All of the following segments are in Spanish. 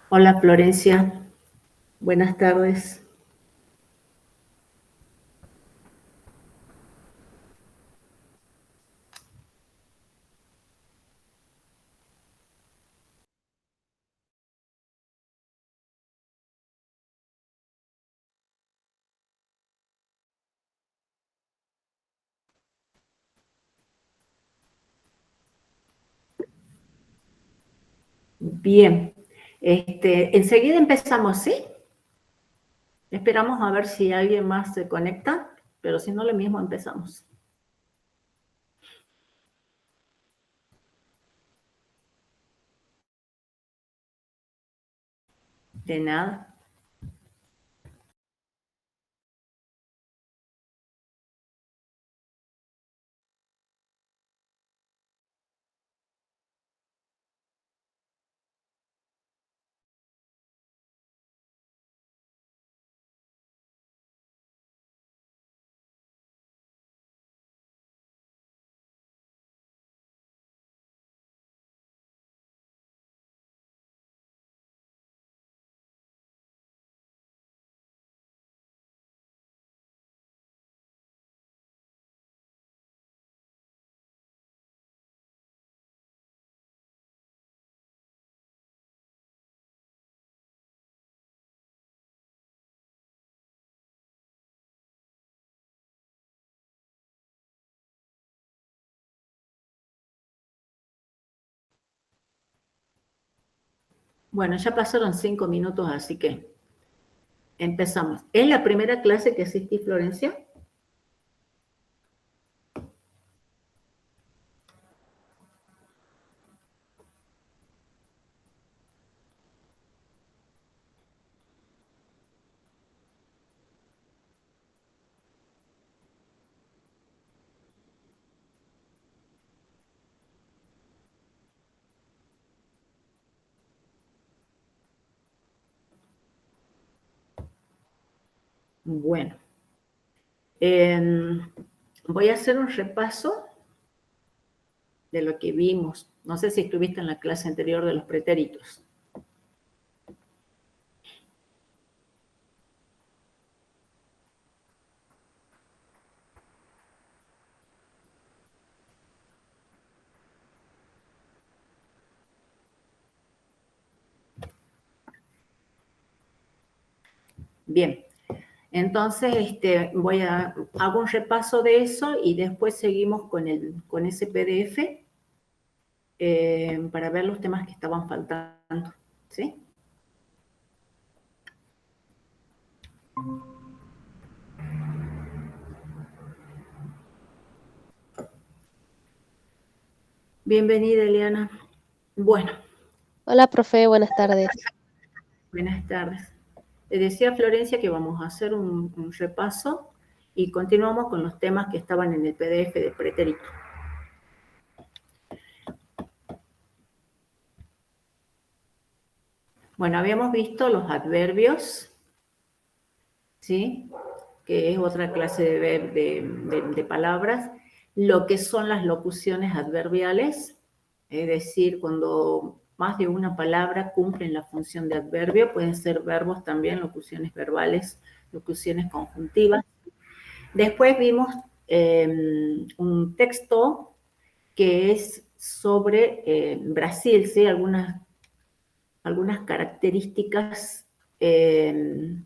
Hola Florencia, buenas tardes. Bien, enseguida empezamos, ¿sí? Esperamos a ver si alguien más se conecta, pero si no, lo mismo empezamos. De nada. Bueno, ya pasaron 5 minutos, así que empezamos. ¿Es la primera clase que asistí, Florencia? Bueno, voy a hacer un repaso de lo que vimos. No sé si estuviste en la clase anterior de los pretéritos. Bien, entonces hago un repaso de eso y después seguimos con ese PDF para ver los temas que estaban faltando, ¿sí? Bienvenida, Eliana. Bueno. Hola, profe, buenas tardes. Buenas tardes. Le decía a Florencia que vamos a hacer un repaso y continuamos con los temas que estaban en el PDF de pretérito. Bueno, habíamos visto los adverbios, ¿sí? Que es otra clase de palabras, lo que son las locuciones adverbiales, es decir, cuando más de una palabra cumplen la función de adverbio, pueden ser verbos también, locuciones verbales, locuciones conjuntivas. Después vimos un texto que es sobre Brasil, ¿sí? Algunas características de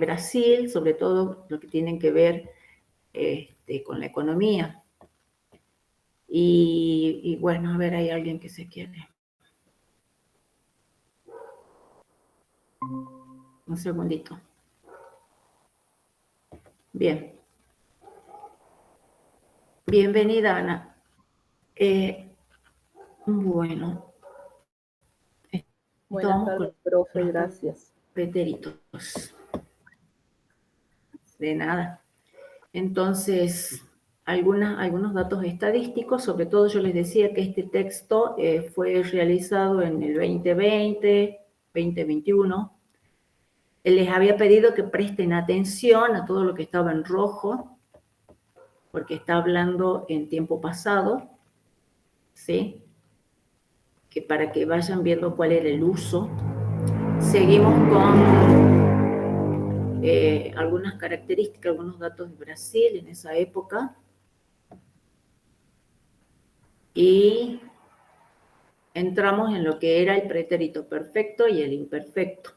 Brasil, sobre todo lo que tienen que ver con la economía. Y bueno, a ver, hay alguien que se quiere. Un segundito. Bien. Bienvenida, Ana. Bueno. Buenas tardes, profe, gracias. Pretéritos. De nada. Entonces, algunos datos estadísticos, sobre todo yo les decía que este texto fue realizado en el 2020, 2021. Les había pedido que presten atención a todo lo que estaba en rojo, porque está hablando en tiempo pasado, ¿sí? que para que vayan viendo cuál era el uso. Seguimos con algunas características, algunos datos de Brasil en esa época. Y entramos en lo que era el pretérito perfecto y el imperfecto.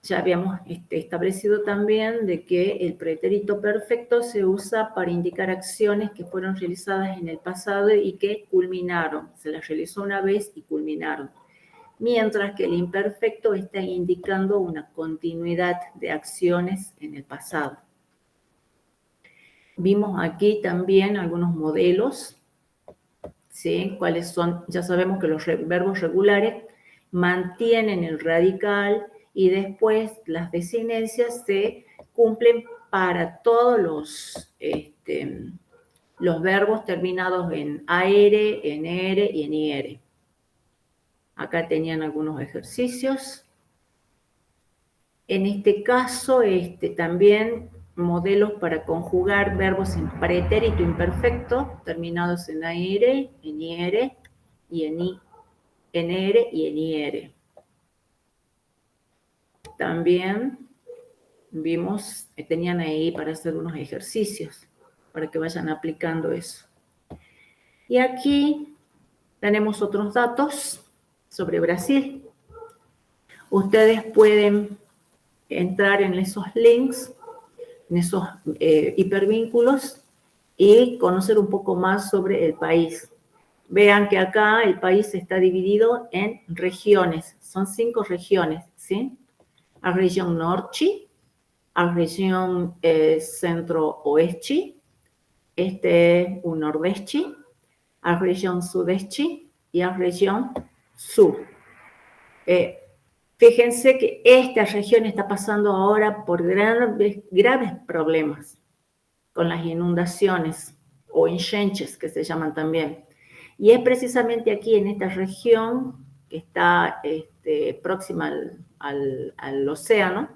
Ya habíamos establecido también de que el pretérito perfecto se usa para indicar acciones que fueron realizadas en el pasado y que culminaron. Se las realizó una vez y culminaron. Mientras que el imperfecto está indicando una continuidad de acciones en el pasado. Vimos aquí también algunos modelos, ¿sí? ¿Cuáles son? Ya sabemos que los verbos regulares mantienen el radical y después las desinencias se cumplen para todos los verbos terminados en AR, en ER y en IR. Acá tenían algunos ejercicios. En este caso, también modelos para conjugar verbos en pretérito imperfecto, terminados en AR, en IR y en ER y en IR. También vimos, tenían ahí para hacer unos ejercicios, para que vayan aplicando eso. Y aquí tenemos otros datos sobre Brasil. Ustedes pueden entrar en esos links, en esos hipervínculos y conocer un poco más sobre el país. Vean que acá el país está dividido en regiones, son 5 regiones, ¿sí? A región norte, a región centro-oeste, o nordeste, a región sudeste y a región sur. Fíjense que esta región está pasando ahora por graves problemas con las inundaciones o enchentes, que se llaman también. Y es precisamente aquí, en esta región, que está próxima al océano,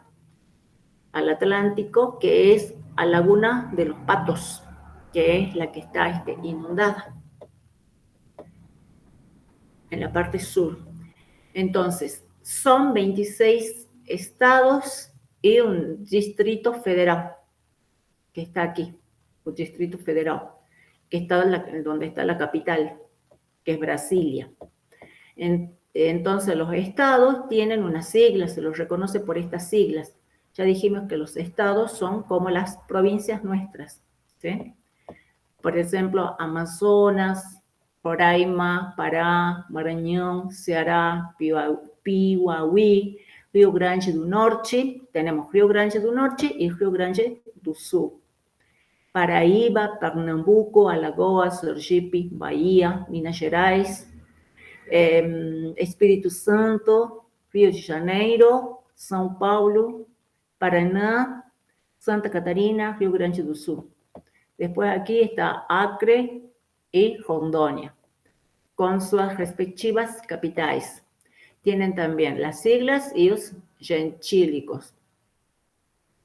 al Atlántico, que es a Laguna de los Patos, que es la que está inundada en la parte sur. Entonces, son 26 estados y un distrito federal, que está aquí, un distrito federal, que está donde está la capital, que es Brasilia. Entonces, los estados tienen unas siglas, se los reconoce por estas siglas. Ya dijimos que los estados son como las provincias nuestras, ¿sí? Por ejemplo, Amazonas, Roraima, Pará, Maranhão, Ceará, Piauí, Rio Grande do Norte, tenemos Rio Grande do Norte y Rio Grande do Sul. Paraíba, Pernambuco, Alagoas, Sergipe, Bahia, Minas Gerais, Espírito Santo, Rio de Janeiro, São Paulo, Paraná, Santa Catarina, Rio Grande do Sul. Después aquí está Acre y Rondônia, con sus respectivas capitales. Tienen también las siglas y los gentílicos,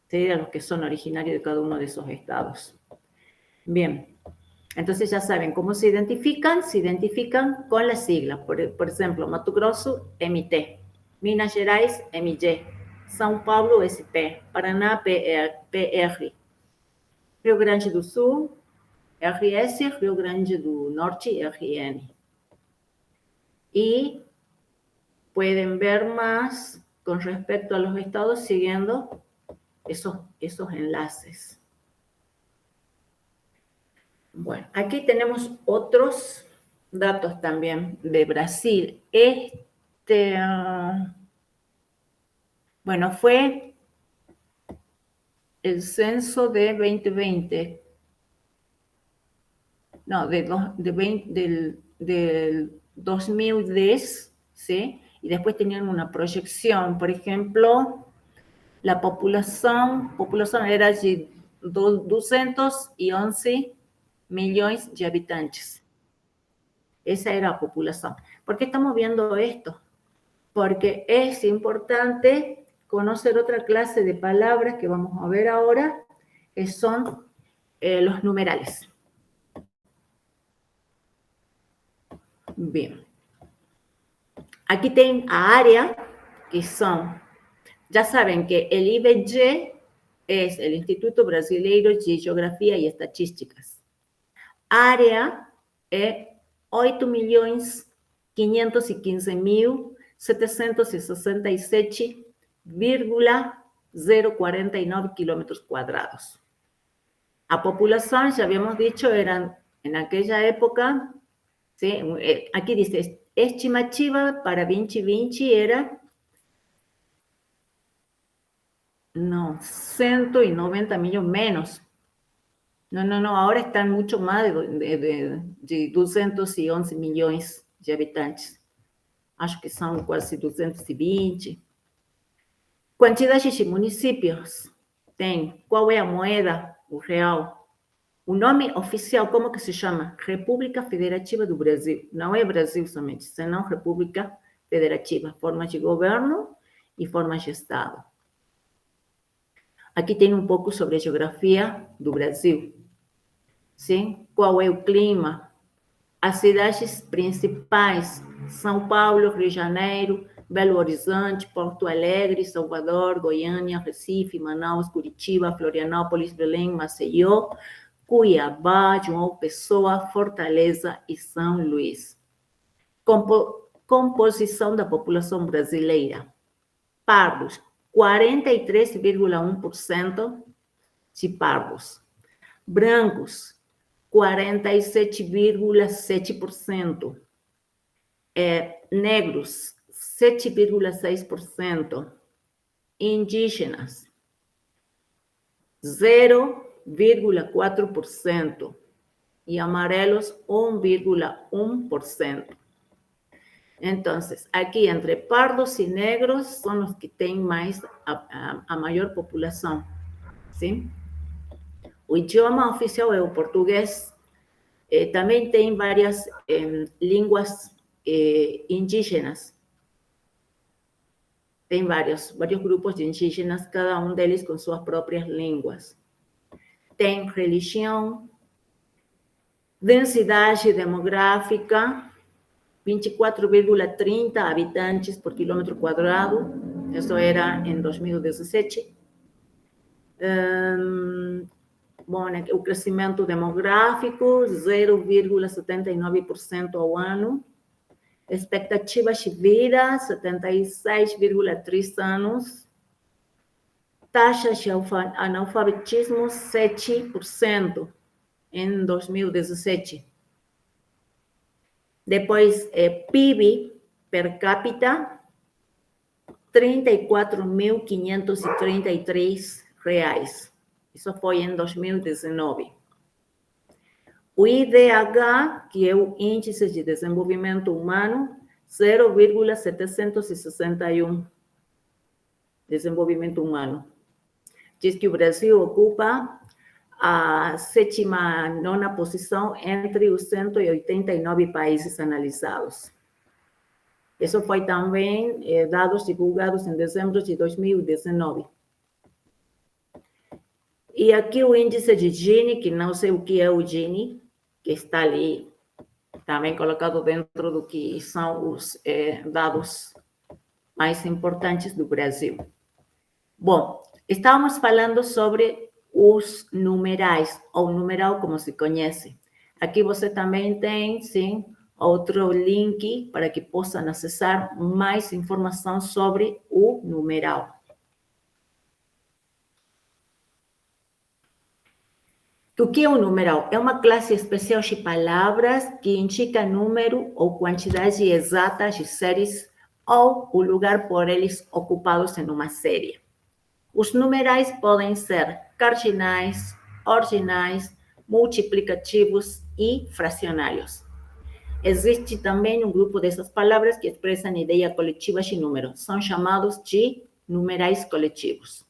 ¿sí? Los que son originarios de cada uno de esos estados. Bien, entonces ya saben cómo se identifican con las siglas. Por ejemplo, Mato Grosso, MT, Minas Gerais, MG, São Paulo, SP, Paraná, PR, Rio Grande do Sul, RS, Rio Grande do Norte, RN. Y pueden ver más con respecto a los estados siguiendo esos enlaces. Bueno, aquí tenemos otros datos también de Brasil. Bueno, fue el censo de 2020. No, del 2010, ¿sí? Y después tenían una proyección. Por ejemplo, la población era de 211 millones de habitantes. Esa era la población. ¿Por qué estamos viendo esto? Porque es importante conocer otra clase de palabras que vamos a ver ahora, que son los numerales. Bien. Aqui tem a área, que são, já sabem que o IBGE é o Instituto Brasileiro de Geografia e Estatísticas. A área é 8.515.767,049 quilômetros quadrados. A população, já habíamos dicho, era, naquela época, ¿sí? Aquí dice, estimativa para 2020 era, 190 millones menos. No, ahora están mucho más de 211 millones de habitantes. Acho que são quase 220. Quantidade de municípios. Tem. Qual é a moeda? O real. O nome oficial, como que se chama? República Federativa do Brasil. Não é Brasil somente, senão República Federativa. Forma de governo e forma de Estado. Aqui tem um pouco sobre a geografia do Brasil. Sim? Qual é o clima? As cidades principais, São Paulo, Rio de Janeiro, Belo Horizonte, Porto Alegre, Salvador, Goiânia, Recife, Manaus, Curitiba, Florianópolis, Belém, Maceió, Cuiabá, João Pessoa, Fortaleza e São Luís. Composição da população brasileira. Pardos, 43,1% de pardos. Brancos, 47,7%. Negros, 7,6%. Indígenas, 0,4%. E amarelos, 1,1%. Então, aqui entre pardos e negros são os que têm mais a maior população. Sim? O idioma oficial é o português. Também tem várias línguas indígenas. Tem vários grupos de indígenas, cada um deles com suas próprias línguas. Tem religião, densidade demográfica, 24,30 habitantes por quilômetro quadrado. Isso era em 2017. Bom, o crescimento demográfico, 0,79% ao ano. Expectativas de vida, 76,3 anos. Taxa de analfabetismo, 7% em 2017. Depois, PIB per capita, R$34.533. Isso foi em 2019. O IDH, que é o Índice de Desenvolvimento Humano, 0,761. Desenvolvimento humano. Diz que o Brasil ocupa a 79ª posição entre os 189 países analisados. Isso foi também dados divulgados em dezembro de 2019. E aqui o índice de Gini, que não sei o que é o Gini, que está ali, também colocado dentro do que são os dados mais importantes do Brasil. Bom, estávamos falando sobre os numerais, ou numeral, como se conhece. Aqui você também tem, sim, outro link para que possam acessar mais informação sobre o numeral. O que é um numeral? É uma classe especial de palavras que indica número ou quantidade exata de séries ou o lugar por eles ocupados em uma série. Os numerais podem ser cardinais, ordinais, multiplicativos e fracionários. Existe também um grupo dessas palavras que expressam ideia coletiva de número. São chamados de numerais coletivos.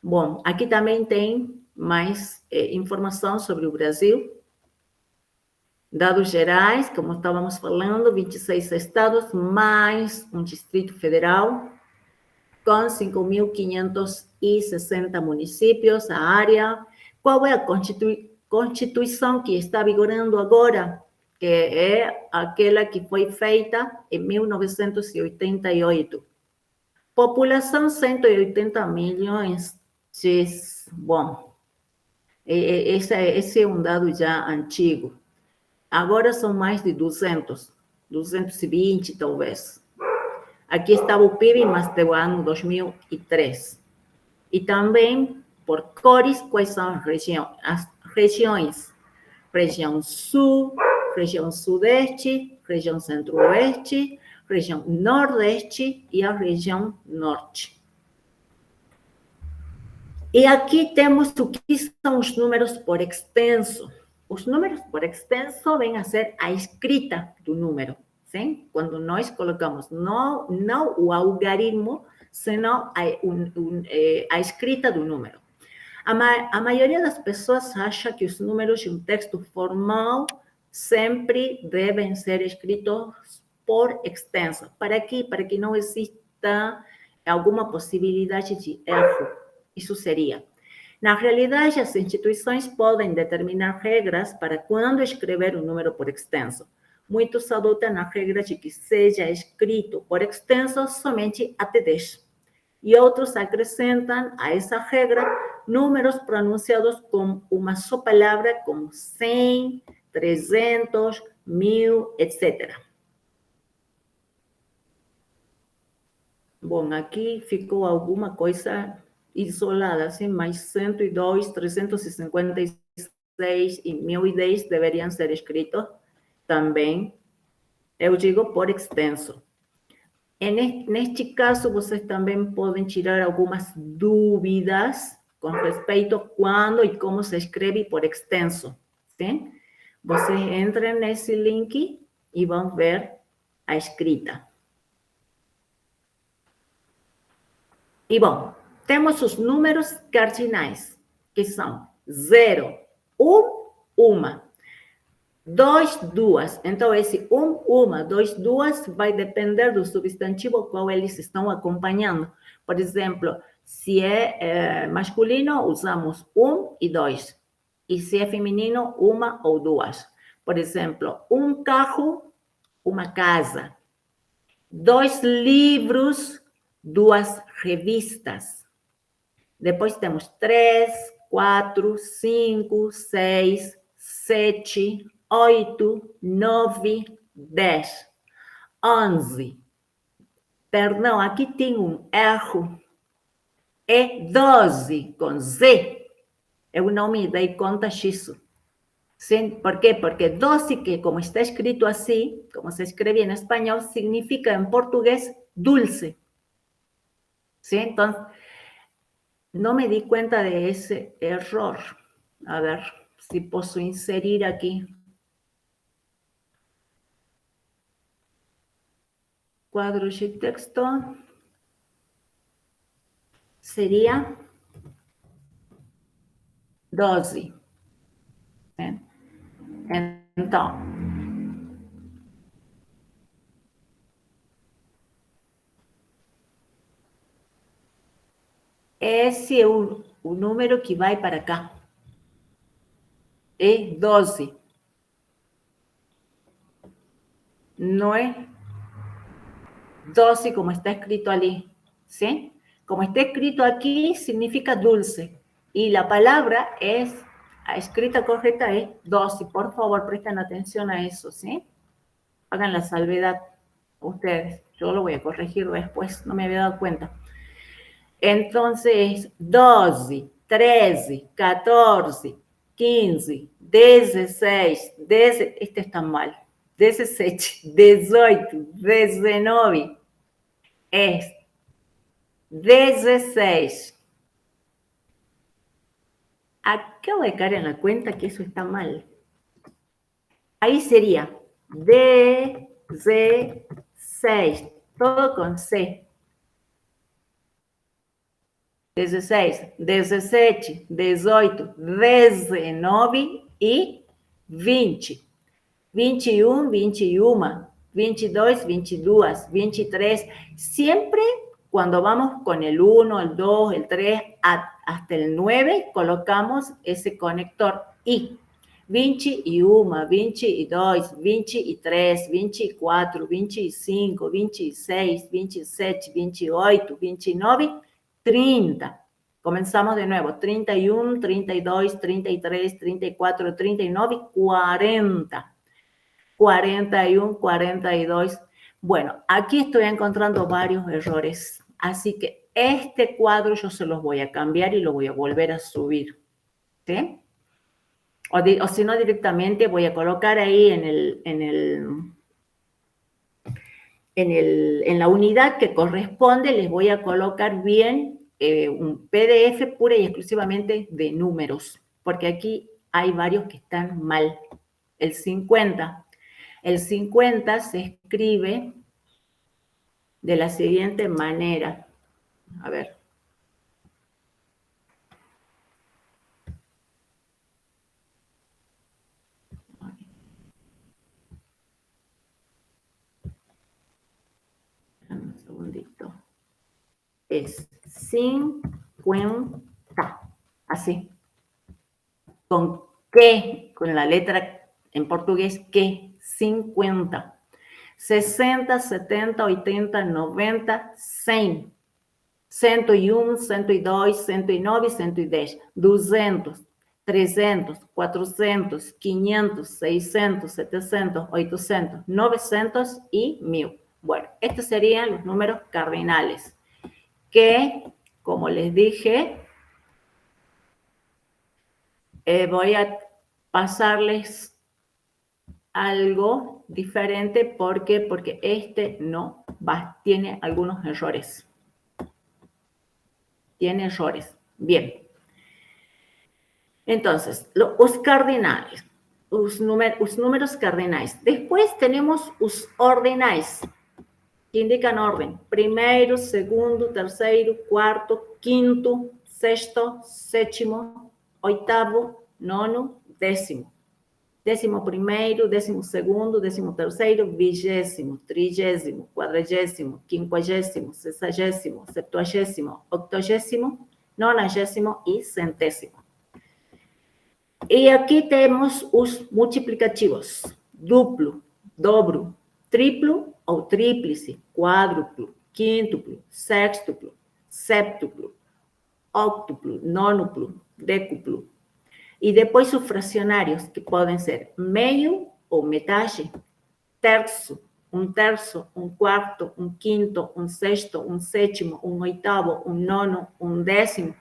Bom, aqui também tem mais informação sobre o Brasil. Dados gerais, como estávamos falando, 26 estados, mais um Distrito Federal, com 5.560 municípios, a área. Qual é a Constituição que está vigorando agora? que é aquela que foi feita em 1988. População 180 milhões. Bom, esse é um dado já antigo. Agora são mais de 220 talvez. Aqui estava o PIB, mas do ano 2003. E também, por cores, quais são as regiões? Região Sul, região Sudeste, região Centro-Oeste, região Nordeste e a região Norte. E aqui temos o que são os números por extenso. Os números por extenso vêm a ser a escrita do número, sim? Quando nós colocamos não o algarismo, senão a escrita do número. A maioria das pessoas acha que os números de um texto formal sempre devem ser escritos por extenso. Para quê? Para que não exista alguma possibilidade de erro. Isso seria. Na realidade, as instituições podem determinar regras para quando escrever um número por extenso. Muitos adotam a regra de que seja escrito por extenso somente até 10. E outros acrescentam a essa regra números pronunciados com uma só palavra, como 100, 300, 1000, etc. Bom, aqui ficou alguma coisa isolada, assim, mas 102, 356 e 1010 deveriam ser escritos também, eu digo, por extenso. Neste caso, vocês também podem tirar algumas dúvidas com respeito a quando e como se escreve por extenso, sim? Vocês entrem nesse link e vão ver a escrita. E, bom, temos os números cardinais, que são 0, 1, 1. 2, 2. Então, esse 1, 1, 2, 2 vai depender do substantivo qual eles estão acompanhando. Por exemplo, se é masculino, usamos 1 e 2. E se é feminino, 1 ou 2. Por exemplo, um carro, uma casa. 2 livros, 2 revistas. Depois temos 3, 4, 5, 6, 7, 8, 9, 10, 11. Perdão, aqui tem um erro. É 12, com Z. Eu não me dei conta disso. Sim, por quê? Porque 12, que como está escrito assim, como se escreve em espanhol, significa em português dulce. Sim, então, não me di conta de esse error. A ver se posso inserir aqui. Quadro de texto. Seria 12. Então, esse é o número que vai para cá. É 12. Não é 12 como está escrito ali, ¿sí? Como está escrito aquí, significa dulce. Y la palabra es, la escrita correcta es 12. Por favor, presten atención a eso, ¿sí? Hagan la salvedad ustedes. Yo lo voy a corregir después, no me había dado cuenta. Entonces, 12, 13, 14, 15, 16, este está mal. 17, 18, 19, es 16. Acabo de caer en la cuenta que eso está mal. Ahí sería D-Z-6, todo con C. 16, 17, 18, 19 y 20. 21, 21, 22, 22, 23. Siempre cuando vamos con el 1, el 2, el 3, hasta el 9, colocamos ese conector I. 21, 22, 23, 24, 25, 26, 27, 28, 29, 30. Comenzamos de nuevo. 31, 32, 33, 34, 39, 40. 41, 42. Bueno, aquí estoy encontrando varios errores. Así que este cuadro yo se los voy a cambiar y lo voy a volver a subir. ¿Sí? O si no, directamente voy a colocar ahí en la unidad que corresponde, les voy a colocar bien un PDF pura y exclusivamente de números, porque aquí hay varios que están mal. El 50 se escribe de la siguiente manera. A ver. Un segundito. Es 50. Así. ¿Con qué? Con la letra en portugués, ¿qué? 50. 60, 70, 80, 90, 100. 101, 102, 109, 110. 200, 300, 400, 500, 600, 700, 800, 900 y 1000. Bueno, estos serían los números cardinales que, como les dije, voy a pasarles algo diferente porque este no va, tiene algunos errores. Tiene errores. Bien. Entonces, los cardinales, los números cardinales. Después tenemos los ordinais, que indican orden. Primeiro, segundo, terceiro, quarto, quinto, sexto, sétimo, oitavo, nono, décimo. 11º, 12º, 13º, 20º, 30º, 40º, 50º, 60º, 70º, 80º, 90º y 100º. Y aquí tenemos los multiplicativos. Duplo, dobro, triplo ou tríplice, quádruplo, quíntuplo, sextuplo, séptuplo, óctuplo, nonuplo, décuplo. E depois os fracionários, que podem ser meio ou metade, terço, um quarto, um quinto, um sexto, um sétimo, um oitavo, um nono, um décimo,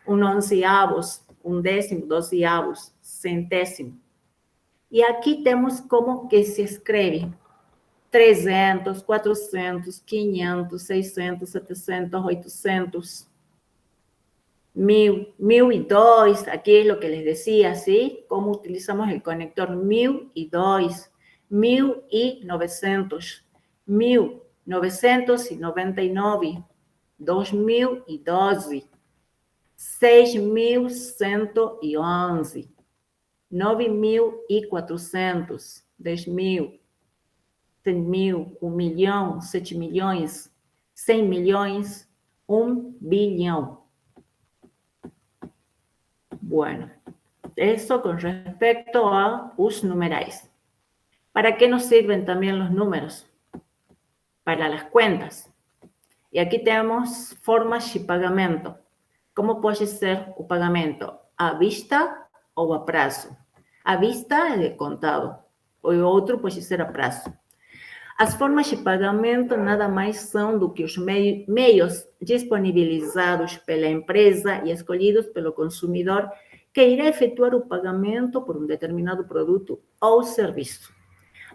um onzeavos, um décimo, dozeavos, centésimo. E aqui temos como que se escreve 300, 400, 500, 600, 700, 800... 1000, 1002, aquí es lo que les decía, ¿sí? Cómo utilizamos el conector 1002, 1900, 1999, 2012, 6111, 9400, 10.000, 100.000, 1 milhão, 7 milhões, 100 milhões, 1 bilhão. Bueno, eso con respecto a los numerais. ¿Para qué nos sirven también los números? Para las cuentas. Y aquí tenemos formas de pagamento. ¿Cómo puede ser el pagamento? ¿A vista o a prazo? A vista es de contado. O otro puede ser a prazo. As formas de pagamento nada mais são do que os meios disponibilizados pela empresa e escolhidos pelo consumidor que irá efetuar o pagamento por um determinado produto ou serviço.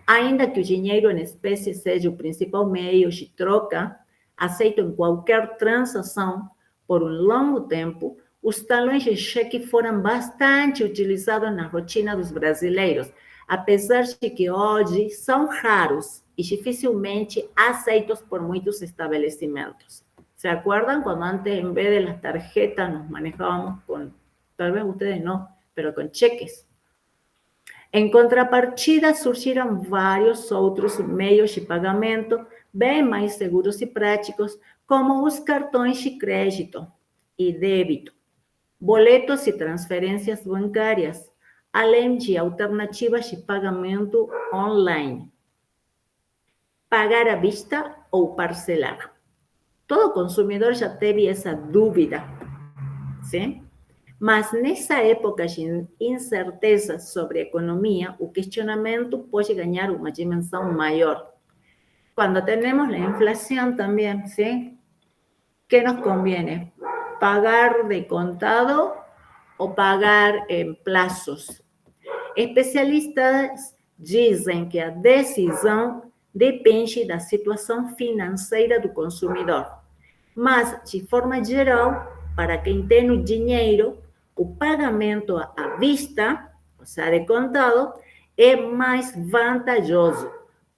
Ainda que o dinheiro em espécie seja o principal meio de troca, aceito em qualquer transação por um longo tempo, os talões de cheque foram bastante utilizados na rotina dos brasileiros, apesar de que hoje são raros y difícilmente aceitos por muchos establecimientos. ¿Se acuerdan cuando antes en vez de las tarjetas nos manejábamos con, tal vez ustedes no, pero con cheques? En contrapartida, surgiram vários outros meios de pagamento bem mais seguros e práticos, como os cartões de crédito e débito, boletos e transferências bancárias, além de alternativas de pagamento online. Pagar à vista ou parcelar. Todo consumidor já teve essa dúvida, sim? Mas nessa época de incerteza sobre a economia, o questionamento pode ganhar uma dimensão maior. Cuando tenemos la inflación también, ¿sí? ¿Qué nos conviene? ¿Pagar de contado o pagar en plazos? Especialistas dizem que a decisão depende da situação financeira do consumidor. Mas, de forma geral, para quem tem o dinheiro, o pagamento à vista, ou seja, de contado, é mais vantajoso,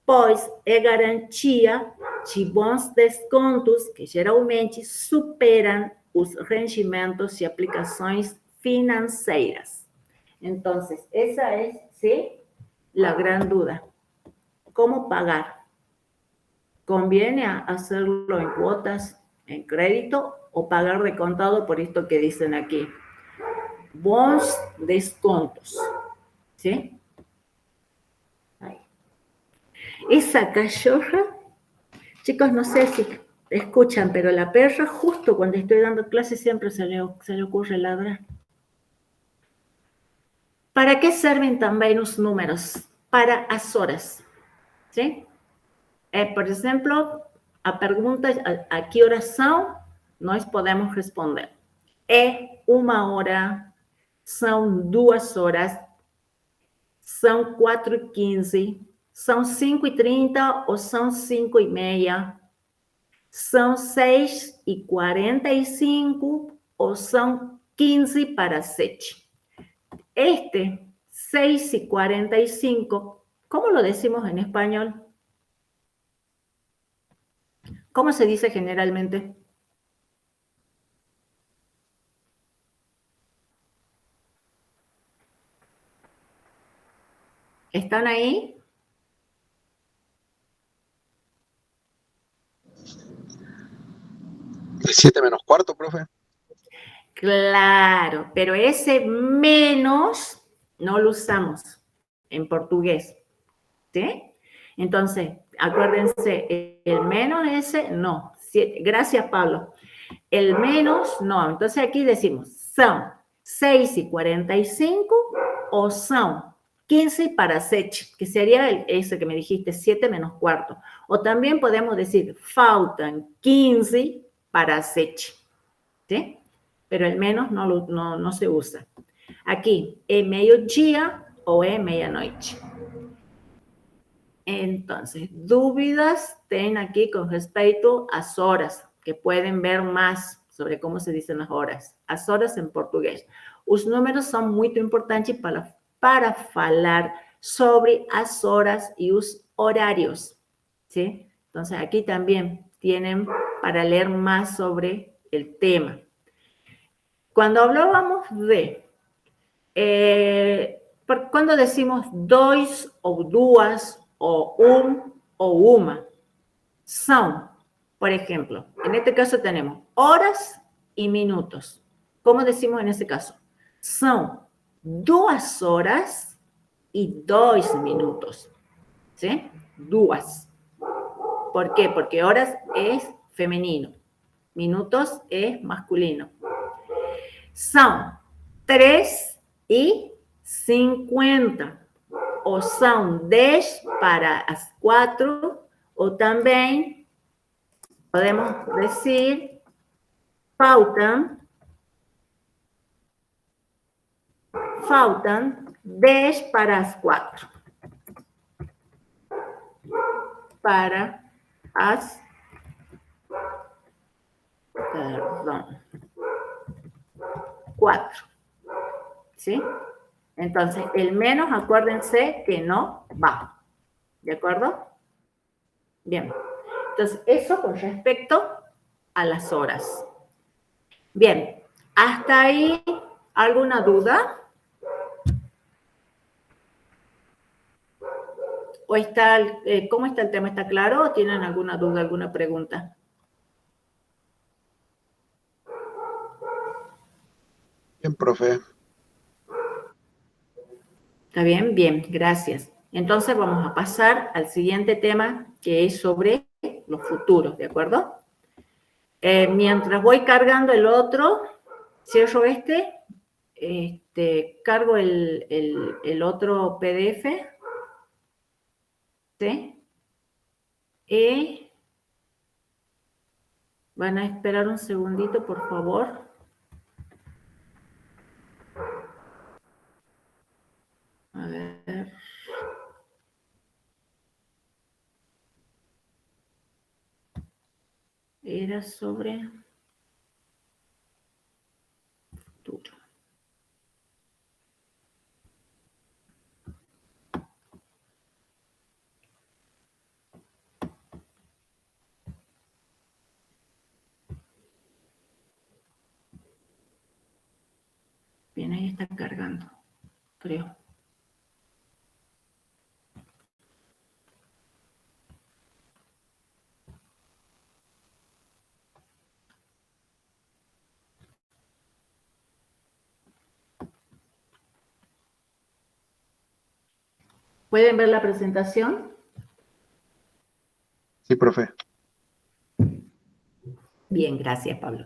pois é garantia de bons descontos que geralmente superam os rendimentos de aplicações financeiras. Entonces, esa es, ¿sí?, la gran duda. ¿Cómo pagar? ¿Conviene hacerlo en cuotas, en crédito o pagar de contado por esto que dicen aquí? Bons descontos, ¿sí? Ahí. Esa cachorra, chicos, no sé si escuchan, pero la perra justo cuando estoy dando clases siempre se le ocurre ladrar. Para que servem também os números? Para as horas, sim? Por exemplo, a pergunta a que horas são, nós podemos responder. É 1 hora, são 2 horas, são 4h15, são 5h30 ou são 5h30, são 6h45 ou são 6:45. Este 6:45, ¿cómo lo decimos en español? ¿Cómo se dice generalmente? ¿Están ahí? ¿De 7:45, profe? Claro, pero ese menos no lo usamos en portugués, ¿sí? Entonces, acuérdense, el menos ese, no. Gracias, Pablo. El menos, no. Entonces, aquí decimos, son 6:45 o son 15:17, que sería ese que me dijiste, 7:15. O también podemos decir, faltan 15:17, ¿sí? Pero el menos no se usa. Aquí, es mediodía o es medianoche. Entonces, dúvidas tienen aquí con respecto a las horas, que pueden ver más sobre cómo se dicen las horas. As horas en portugués. Os números son muy importantes para falar sobre as horas y os horarios, ¿sí? Entonces, aquí también tienen para leer más sobre el tema. Cuando hablábamos de, cuando decimos dois ou duas, o o uma, son, por ejemplo, en este caso tenemos horas y minutos. ¿Cómo decimos en este caso? Son 2 horas y 2 minutos, ¿sí? 2. ¿Por qué? Porque horas es femenino, minutos es masculino. Son 3:50. O são 10:45, ou também podemos dizer faltam 10:45 para as 4, ¿sí? Entonces, el menos, acuérdense que no va. ¿De acuerdo? Bien. Entonces, eso con respecto a las horas. Bien. ¿Hasta ahí alguna duda? ¿O está, cómo está el tema? ¿Está claro? ¿O tienen alguna duda, alguna pregunta? Bien, profe. ¿Está bien? Bien, gracias. Entonces vamos a pasar al siguiente tema, que es sobre los futuros, ¿de acuerdo? Mientras voy cargando el otro, cierro cargo el otro PDF, ¿sí? Y van a esperar un segundito, por favor. A ver. Era sobre futuro. Bien, ahí está cargando, creo. ¿Pueden ver la presentación? Sí, profe. Bien, gracias, Pablo.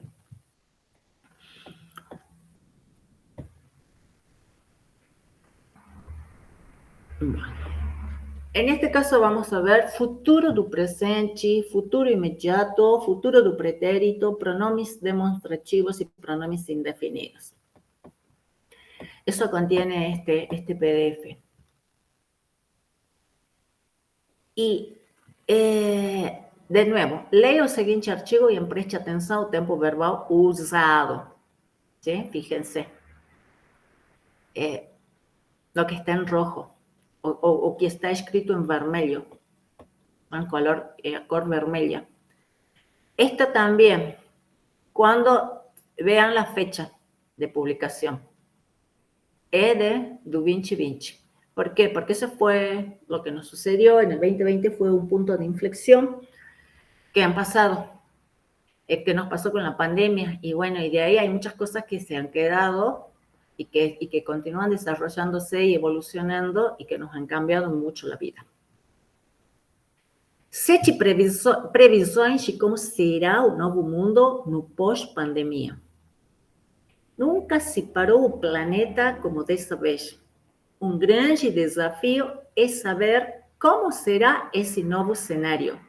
En este caso vamos a ver futuro do presente, futuro imediato, futuro do pretérito, pronomes demonstrativos y pronomes indefinidos. Eso contiene este PDF. E, de novo, leia o seguinte artigo e preste atenção ao tempo verbal usado. ¿Sí? Fíjense. Lo que está en rojo o que está escrito en vermelho, en color vermelha. Esto también, cuando vean la fecha de publicación, es de 2020. ¿Por qué? Porque eso fue lo que nos sucedió en el 2020, fue un punto de inflexión que han pasado, que nos pasó con la pandemia, y bueno, y de ahí hay muchas cosas que se han quedado y que continúan desarrollándose y evolucionando y que nos han cambiado mucho la vida. 7 previsões de como será o novo mundo no pós-pandemia. Nunca se parou o planeta como dessa vez. Um grande desafio é saber como será esse novo cenário.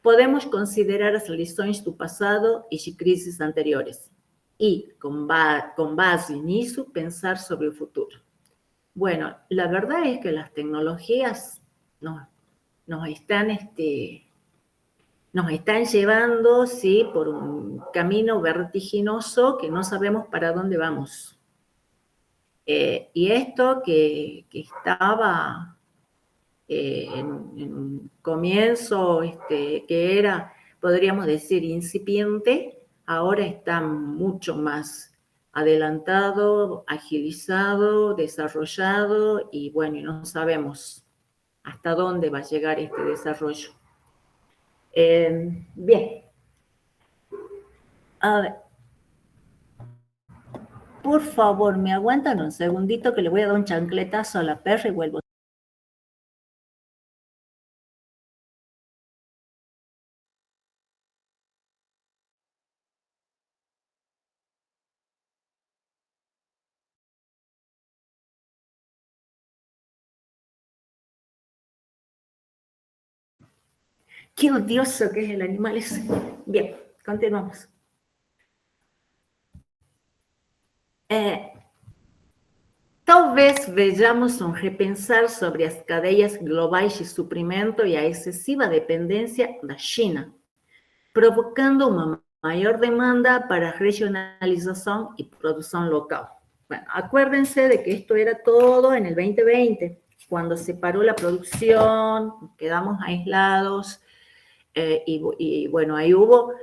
Podemos considerar as lições do passado e de crises anteriores e, com base nisso, pensar sobre o futuro. Bueno, la verdad es que las tecnologías nos están llevando, sí, por un camino vertiginoso que no sabemos para dónde vamos. Y esto que estaba en un comienzo, que era, podríamos decir, incipiente, ahora está mucho más adelantado, agilizado, desarrollado, y bueno, no sabemos hasta dónde va a llegar este desarrollo. Bien. A ver. Por favor, me aguantan un segundito que le voy a dar un chancletazo a la perra y vuelvo. Qué odioso que es el animal ese. Bien, continuamos. Talvez vejamos um repensar sobre as cadeias globais de suprimento e a excessiva dependência da China, provocando uma maior demanda para regionalização e produção local. Bueno, acuérdense de que esto era todo en el 2020, cuando se paró la producción, quedamos aislados, y bueno, ahí hubo,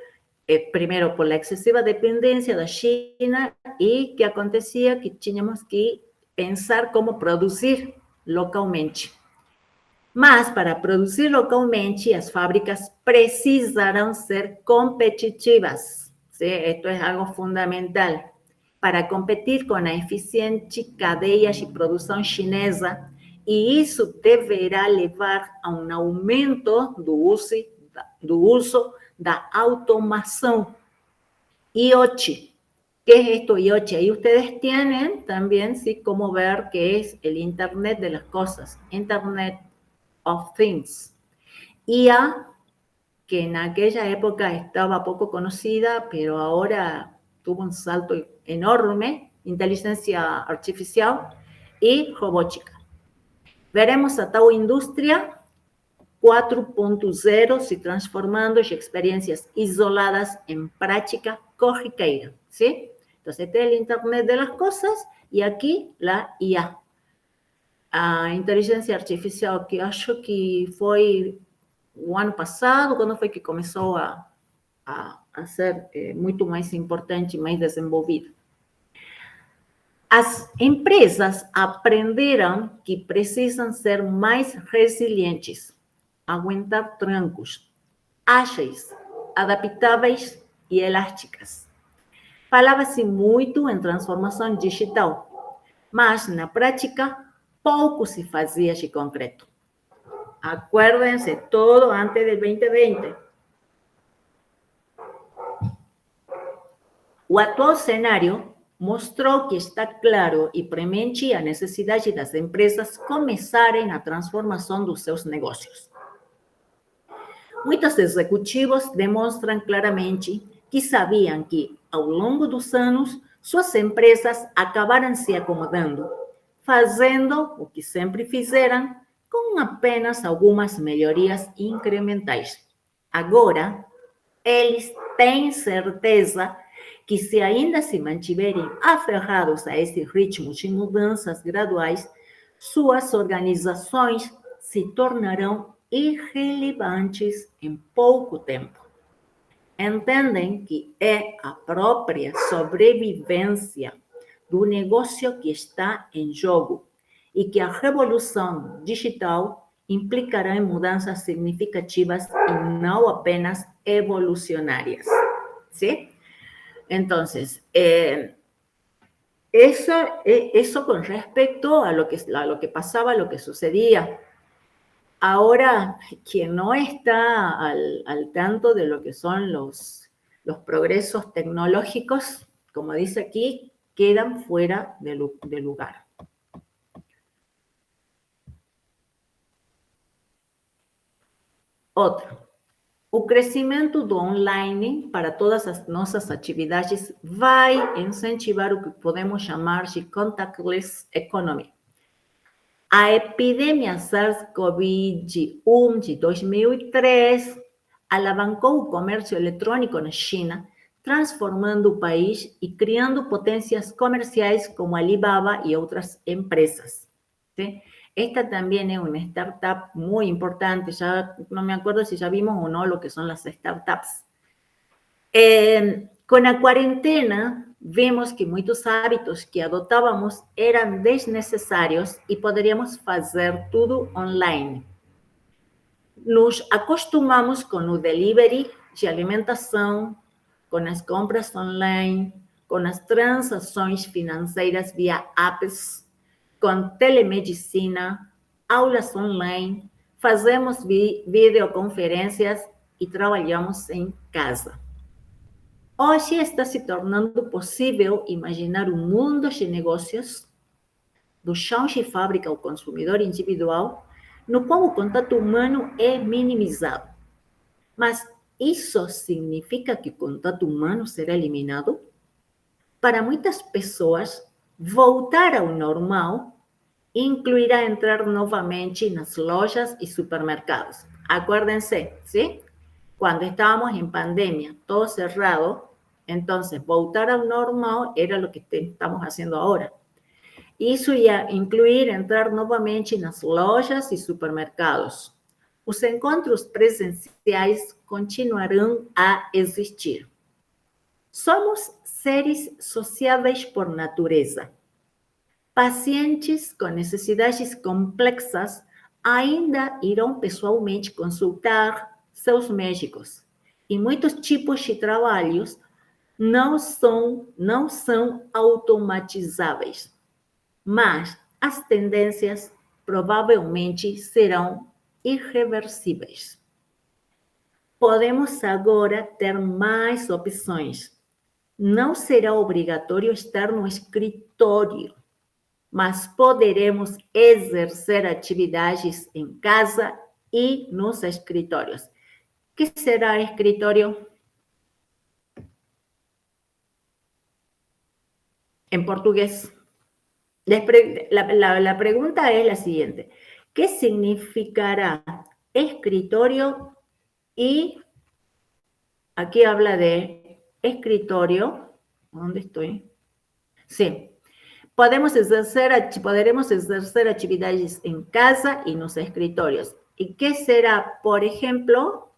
primero por la excesiva dependencia de China, y que acontecía que teníamos que pensar cómo producir localmente. Mas, para producir localmente, as fábricas precisarão ser competitivas. ¿Sí? Esto es algo fundamental. para competir com a eficiente cadeia de produção chinesa, e isso deverá levar a um aumento do uso da automação. IoT. ¿Qué es esto IoT? Ahí ustedes tienen también, sí, cómo ver qué es el Internet de las cosas, Internet of Things. IA, que en aquella época estaba poco conocida, pero ahora tuvo un salto enorme, inteligencia artificial y robótica. Veremos a tal indústria 4.0 se transformando de experiencias isoladas en práctica corriqueira, ¿sí? Entonces, este es el Internet de las cosas y aquí la IA. A inteligência artificial, que acho que foi o ano passado, quando foi que começou a ser muito mais importante, mais desenvolvida. As empresas aprenderam que precisam ser mais resilientes, aguentar trancos, ágeis, adaptáveis e elásticas. Falava-se muito em transformação digital, mas na prática pouco se fazia de concreto. Acuérdense, todo antes del 2020. O atual cenário mostrou que está claro e premente a necessidade das empresas começarem a transformação dos seus negócios. Muitos executivos demonstram claramente que sabiam que, ao longo dos anos, suas empresas acabaram se acomodando, fazendo o que sempre fizeram, com apenas algumas melhorias incrementais. Agora, eles têm certeza que, se ainda se mantiverem aferrados a esse ritmo de mudanças graduais, suas organizações se tornarão irrelevantes em pouco tempo. Entendem que é a própria sobrevivência do negócio que está em jogo e que a revolução digital implicará em mudanças significativas e não apenas evolucionárias. ¿Sí? Entonces, eso con respecto a lo que pasaba, a lo que sucedía. Ahora, quien no está al tanto de lo que son los progresos tecnológicos, como dice aquí, quedan fuera de lugar. Outro. O crescimento do online para todas as nossas atividades vai incentivar o que podemos chamar de contactless economy. A epidemia SARS-CoV-1 de 2003 alavancou o comércio eletrônico na China, transformando o país e criando potências comerciais como Alibaba e outras empresas. ¿Sí? Esta también es una startup muy importante, ya no me acuerdo si ya vimos o no lo que son las startups. Con la cuarentena, vemos que muchos hábitos que adotábamos eran desnecesarios y podríamos hacer todo online. Nos acostumamos con el delivery de alimentación, con las compras online, con las transacciones financieras vía apps, com telemedicina, aulas online, fazemos videoconferências e trabalhamos em casa. Hoje está se tornando possível imaginar um mundo de negócios, do chão de fábrica ao consumidor individual, no qual o contato humano é minimizado. Mas isso significa que o contato humano será eliminado? Para muitas pessoas, voltar ao normal incluirá entrar novamente nas lojas e supermercados. Acuérdense, ¿sí? Cuando estábamos en pandemia, todo cerrado, entonces voltar ao normal era lo que estamos haciendo ahora. Isso ia incluir entrar novamente nas lojas e supermercados. Os encontros presenciais continuarão a existir. Somos seres sociáveis por natureza. Pacientes com necessidades complexas ainda irão pessoalmente consultar seus médicos. E muitos tipos de trabalhos não são automatizáveis, mas as tendências provavelmente serão irreversíveis. Podemos agora ter mais opções. Não será obrigatório estar no escritório, mas poderemos exercer atividades em casa e nos escritórios. O que será escritório? En portugués. La pregunta es la siguiente. ¿Qué significará escritorio? Y aquí habla de escritorio. ¿Dónde estoy? Sí. Podremos exercer actividades en casa y en los escritorios. ¿Y qué será, por ejemplo?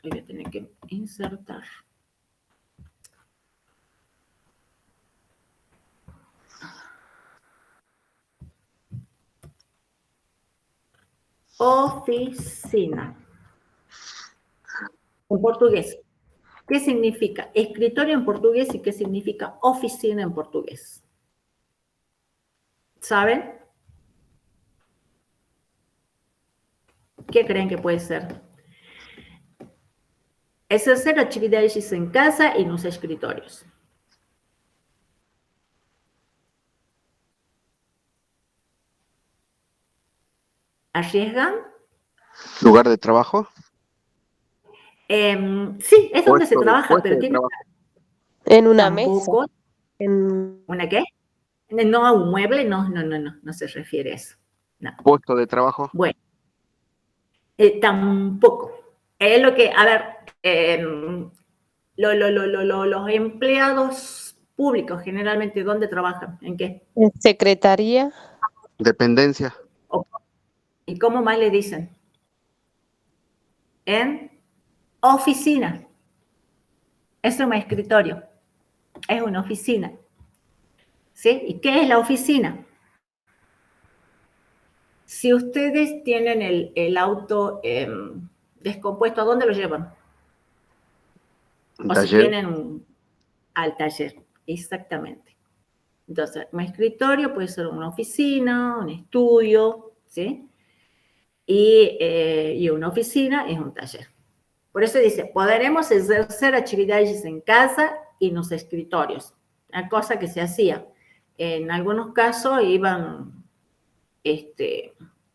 Voy a tener que insertar. Oficina. En portugués. ¿Qué significa escritorio en portugués y qué significa oficina en portugués? ¿Saben? ¿Qué creen que puede ser? Exercer actividades en casa y en los escritorios. ¿Arriesgan? ¿Lugar de trabajo? Sí, es donde se trabaja, pero tiene En una tampoco. mesa. En... ¿Una qué? No a un mueble, no se refiere a eso. No. ¿Puesto de trabajo? Bueno, tampoco. Es lo que, a ver, los empleados públicos generalmente, ¿dónde trabajan? ¿En qué? En secretaría. Dependencia. ¿Y cómo más le dicen? En oficina. Es un escritorio. Es una oficina. ¿Sí? ¿Y qué es la oficina? Si ustedes tienen el auto descompuesto, ¿a dónde lo llevan? O si tienen al taller, exactamente. Entonces, un escritorio puede ser una oficina, un estudio, ¿sí? Y una oficina es un taller. Por eso dice, podremos exercer actividades en casa y en los escritorios. Una cosa que se hacía. En algunos casos iban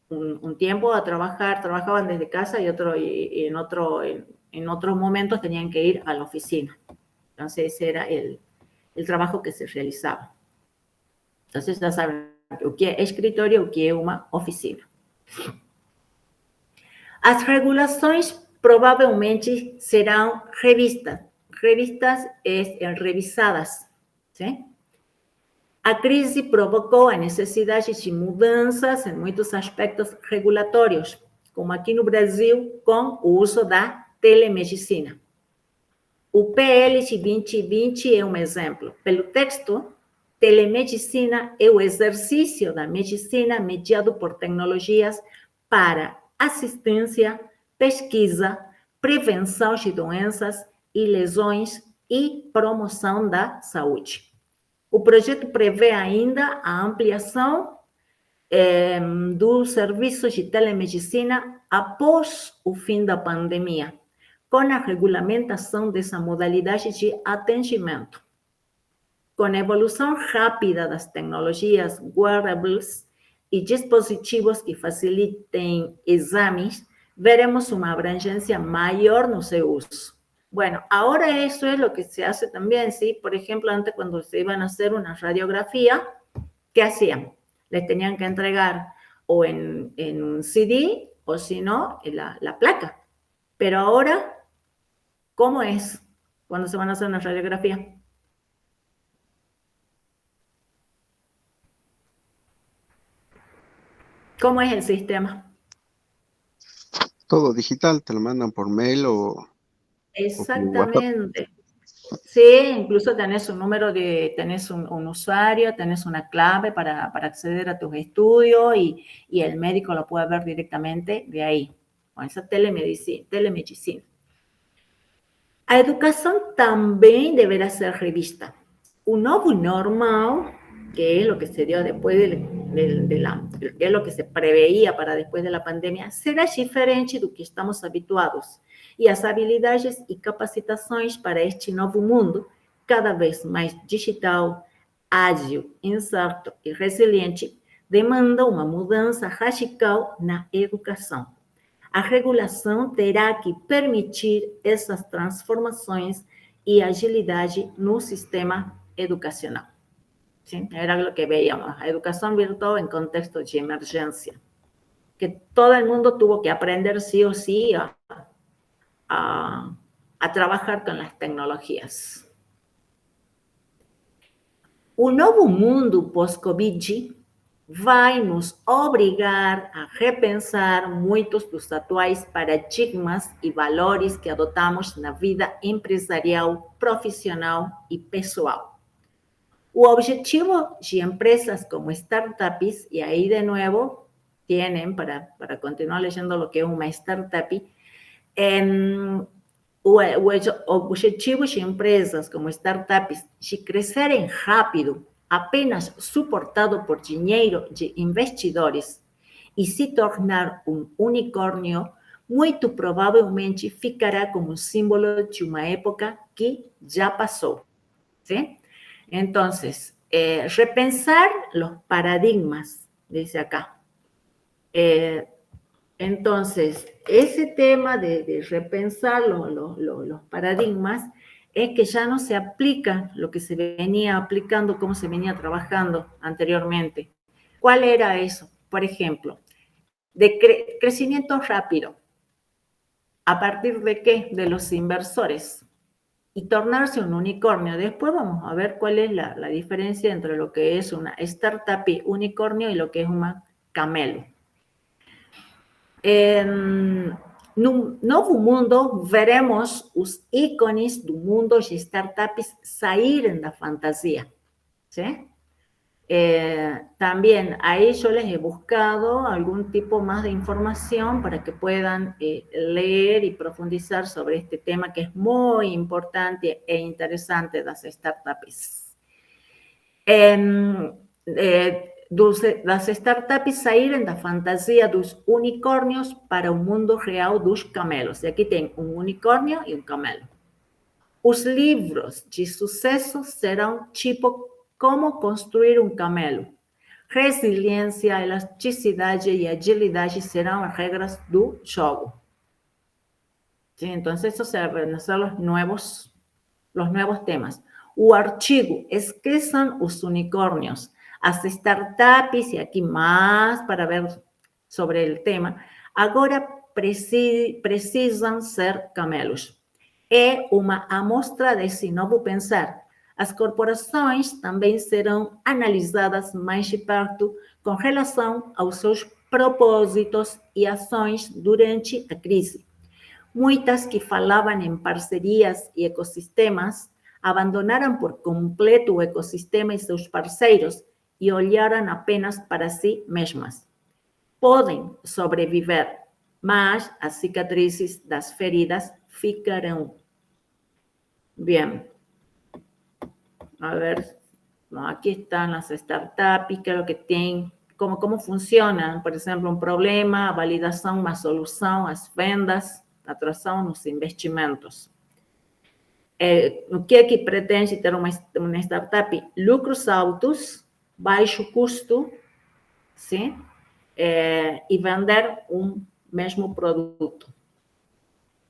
un tiempo a trabajar, trabajaban desde casa y en otros momentos tenían que ir a la oficina. Entonces ese era el trabajo que se realizaba. Entonces já sabem o que é escritório, o que é uma oficina. As regulações provavelmente serão revistas. Revistas é revisadas, ¿sí? A crise provocou a necessidade de mudanças em muitos aspectos regulatórios, como aqui no Brasil, com o uso da telemedicina. O PL de 2020 é um exemplo. Pelo texto, telemedicina é o exercício da medicina mediado por tecnologias para assistência, pesquisa, prevenção de doenças e lesões e promoção da saúde. O projeto prevê ainda a ampliação dos serviços de telemedicina após o fim da pandemia, com a regulamentação dessa modalidade de atendimento. Com a evolução rápida das tecnologias wearables e dispositivos que facilitem exames, veremos uma abrangência maior no seu uso. Bueno, ahora eso es lo que se hace también, ¿sí? Por ejemplo, antes cuando se iban a hacer una radiografía, ¿qué hacían? Les tenían que entregar o en un CD o si no, en la placa. Pero ahora, ¿cómo es cuando se van a hacer una radiografía? ¿Cómo es el sistema? Todo digital, te lo mandan por mail o Exactamente. Sí, incluso tenés un número tenés un usuario, tenés una clave para acceder a tus estudios y el médico lo puede ver directamente de ahí, con esa telemedicina. A educação também deverá ser revista. O novo normal, que es lo que se dio después que es lo que se preveía para después de la pandemia, será diferente do que estamos habituados. E as habilidades e capacitações para este novo mundo, cada vez mais digital, ágil, incerto e resiliente, demandam uma mudança radical na educação. A regulação terá que permitir essas transformações e agilidade no sistema educacional. ¿Sí? Era lo que veíamos, a educación virtual en contexto de emergencia, que todo el mundo tuvo que aprender sí o sí a trabajar con las tecnologías. O novo mundo pós-Covid vai nos obrigar a repensar muitos dos atuais paradigmas e valores que adotamos na vida empresarial, profissional e pessoal. O objetivo de empresas como startups, y ahí de nuevo tienen, para continuar leyendo lo que es una startup, o objetivo de empresas como startups de crescerem rápido, apenas suportado por dinheiro de investidores, e se tornar um unicórnio, muito provavelmente ficará como símbolo de uma época que já passou. ¿Sí? Entonces, repensar los paradigmas, dice acá. Entonces, ese tema de repensar los paradigmas es que ya no se aplica lo que se venía aplicando, como se venía trabajando anteriormente. ¿Cuál era eso? Por ejemplo, de crecimiento rápido. ¿A partir de qué? De los inversores. Y tornarse un unicornio. Después vamos a ver cuál es la diferencia entre lo que es una startup unicornio y lo que es una camelo. No novo mundo, veremos os ícones do mundo de startups saírem da fantasía. ¿Sí? También ahí yo les he buscado algún tipo más de información para que puedan leer y profundizar sobre este tema que es muy importante e interesante de las startups. Das startups saírem da fantasia dos unicórnios para o mundo real dos camelos. E aqui tem um unicórnio e um camelo. Os livros de sucesso serão tipo Como Construir um Camelo. Resiliência, elasticidade e agilidade serão as regras do jogo. ¿Sí? Entonces, esos son los nuevos temas. O artigo Esqueçam os unicórnios. As startups, e aqui mais para ver sobre o tema, agora precisam ser camelos. É uma amostra desse novo pensar. As corporações também serão analisadas mais de perto com relação aos seus propósitos e ações durante a crise. Muitas que falavam em parcerias e ecossistemas abandonaram por completo o ecossistema e seus parceiros e olharam apenas para si mesmas. Podem sobreviver, mas as cicatrizes das feridas ficarão. Bien. A ver, aquí están las startups, que é o que tem, como funcionam, por exemplo, um problema, a validação, uma solução, as vendas, a atração nos investimentos. O que é que pretende ter uma startup? Lucros altos, baixo custo, sim? E vender um mesmo produto.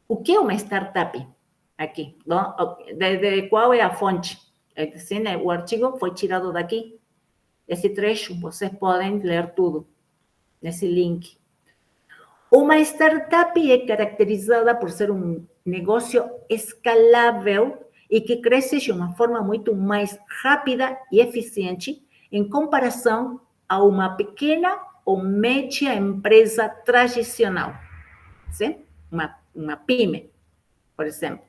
O que é uma startup? Aqui, de qual é a fonte? O artigo foi tirado daqui. Esse trecho, vocês podem ler tudo nesse link. Uma startup é caracterizada por ser um negócio escalável e que cresce de uma forma muito mais rápida e eficiente em comparação a uma pequena ou média empresa tradicional. Sim? Uma PYME, por exemplo.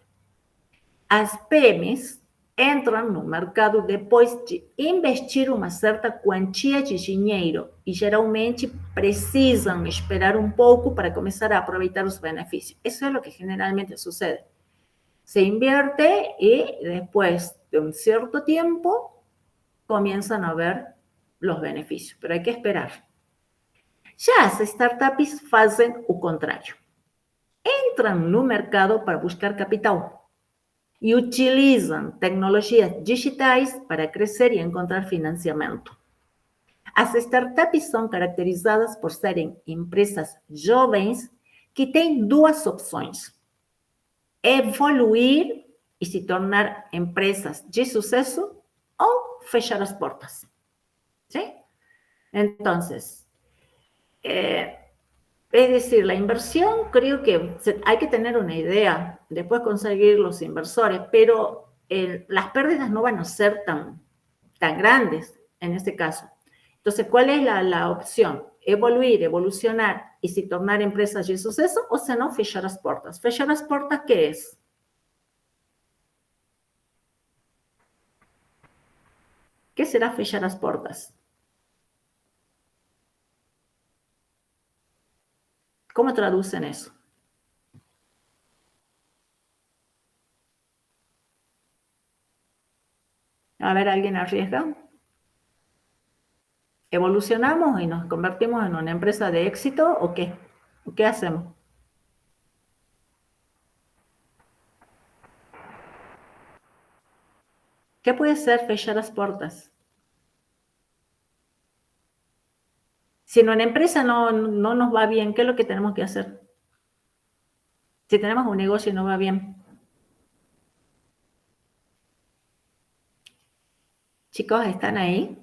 As PMEs entram no mercado depois de investir uma certa quantia de dinheiro e geralmente precisam esperar um pouco para começar a aproveitar os benefícios. Isso é o que generalmente sucede. Se invierte y después de un cierto tiempo comienzan a ver los beneficios, pero hay que esperar. Já as startups fazem o contrário. Entram no mercado para buscar capital e utilizam tecnologias digitais para crescer e encontrar financiamento. As startups são caracterizadas por serem empresas jovens que têm duas opções: evoluir e se tornar empresas de sucesso ou fechar as portas. ¿Sí? Entonces, es decir, la inversión, creo que hay que tener una idea, después conseguir los inversores, pero las pérdidas no van a ser tan grandes en este caso. Entonces, ¿cuál es la opción? Evoluir, evolucionar y se tornar empresas de suceso, o sea, no, fechar las puertas. ¿Fechar las puertas qué es? ¿Qué será fechar las puertas? ¿Cómo traducen eso? A ver, ¿alguien arriesga? ¿Evolucionamos y nos convertimos en una empresa de éxito o qué? ¿Qué hacemos? ¿Qué puede ser fechar las puertas? Si en una empresa no nos va bien, ¿qué es lo que tenemos que hacer? Si tenemos un negocio y no va bien. Chicos, ¿están ahí?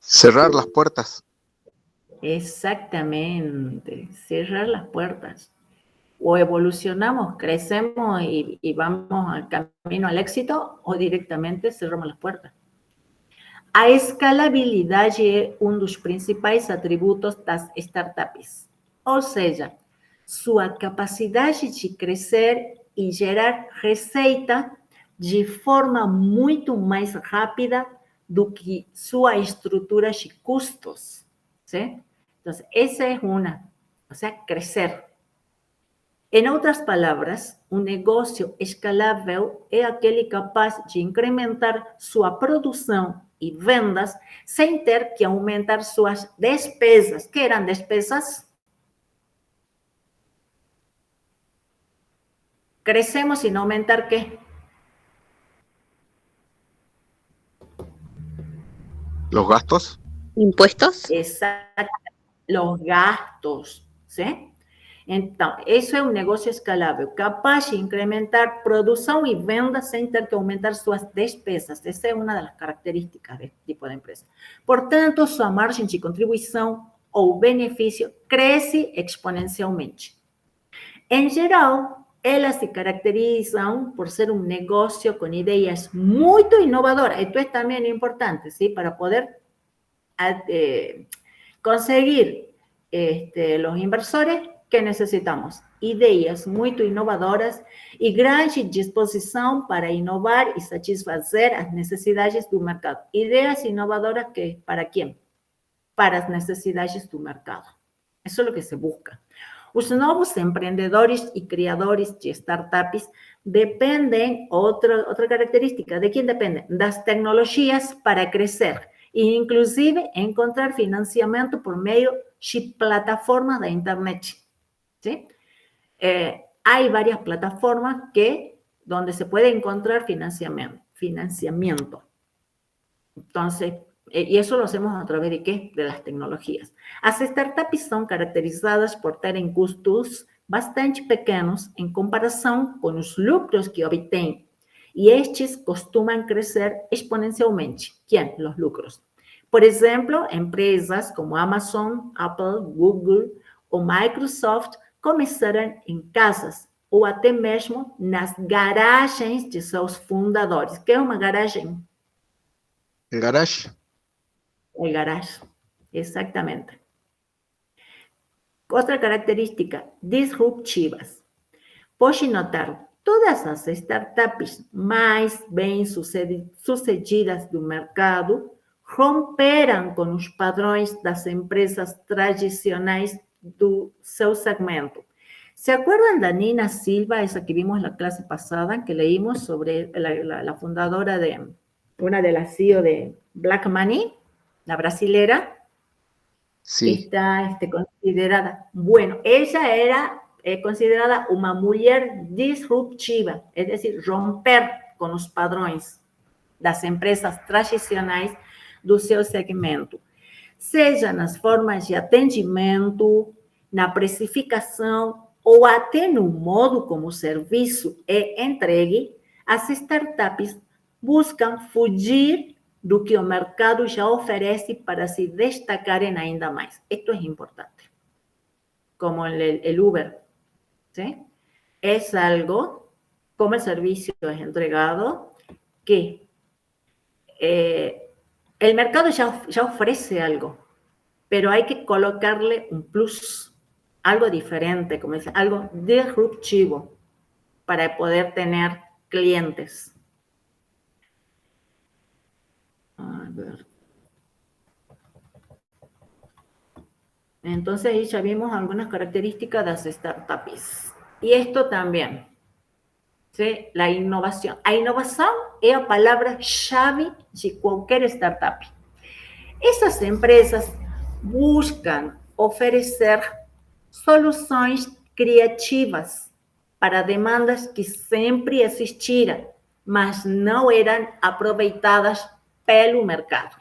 Cerrar las puertas. Exactamente, cerrar las puertas. O evolucionamos, crecemos y vamos al camino al éxito, o directamente cerramos las puertas. A escalabilidade é um dos principais atributos das startups, ou seja, sua capacidade de crescer e gerar receita de forma muito mais rápida do que sua estrutura de custos, ¿sí? Entonces, esa es una, o sea, crecer. En outras palavras, um negócio escalável é aquele capaz de incrementar sua produção e vendas sem ter que aumentar suas despesas. Que eram despesas? Crescemos sin aumentar ¿qué? Los gastos. ¿Impuestos? Exacto, los gastos, ¿sí? Então, isso é um negócio escalável, capaz de incrementar produção e venda sem ter que aumentar suas despesas. Essa é uma das características desse tipo de empresa. Portanto, sua margem de contribuição ou benefício cresce exponencialmente. Em geral, elas se caracterizam por ser um negócio com ideias muito inovadoras. Esto é também importante, ¿sí? Para poder conseguir los inversores que necesitamos. Ideas muito inovadoras e grande disposição para inovar e satisfazer as necessidades do mercado. Ideas inovadoras que, ¿para quién? Para as necessidades do mercado. Eso es lo que se busca. Os novos empreendedores e criadores de startups dependem, outra característica, ¿de quién dependen? Das tecnologias para crecer e, inclusive, encontrar financiamento por meio de plataformas da internet. ¿Sí? Hay varias plataformas donde se puede encontrar financiamiento. Entonces, y eso lo hacemos a través de ¿qué? De las tecnologias. As startups são caracterizadas por terem custos bastante pequenos em comparação com os lucros que obtêm. E estes costumam crescer exponencialmente. ¿Quién? Los lucros. Por exemplo, empresas como Amazon, Apple, Google ou Microsoft começaram em casas ou até mesmo nas garagens de seus fundadores. O que é uma garagem? El garage. El garage, exactamente. Outra característica, disruptivas. Pode notar, todas as startups mais bem-sucedidas do mercado romperam com os padrões das empresas tradicionais do seu segmento. ¿Se acuerdan de Nina Silva, esa que vimos en la clase pasada, que leímos sobre la fundadora de, una de las CEO de Black Money, la brasilera? Sí, Está considerada, bueno, ella era considerada una mujer disruptiva, es decir, romper com os padrões das empresas tradicionais do seu segmento, seja nas formas de atendimento, na precificação ou até no modo como o serviço é entregue. As startups buscam fugir do que o mercado já oferece para se destacarem ainda mais. Esto é importante. Como el Uber, ¿sí? Es algo, como el servicio es entregado, que el mercado ya ofrece algo, pero hay que colocarle un plus, algo diferente, como dice, algo disruptivo para poder tener clientes. A ver. Entonces ahí ya vimos algunas características de las startups. Y esto también, ¿sí? La innovación. A inovação é a palavra-chave de qualquer startup. Essas empresas buscam oferecer soluções criativas para demandas que sempre existiram, mas não eram aproveitadas pelo mercado.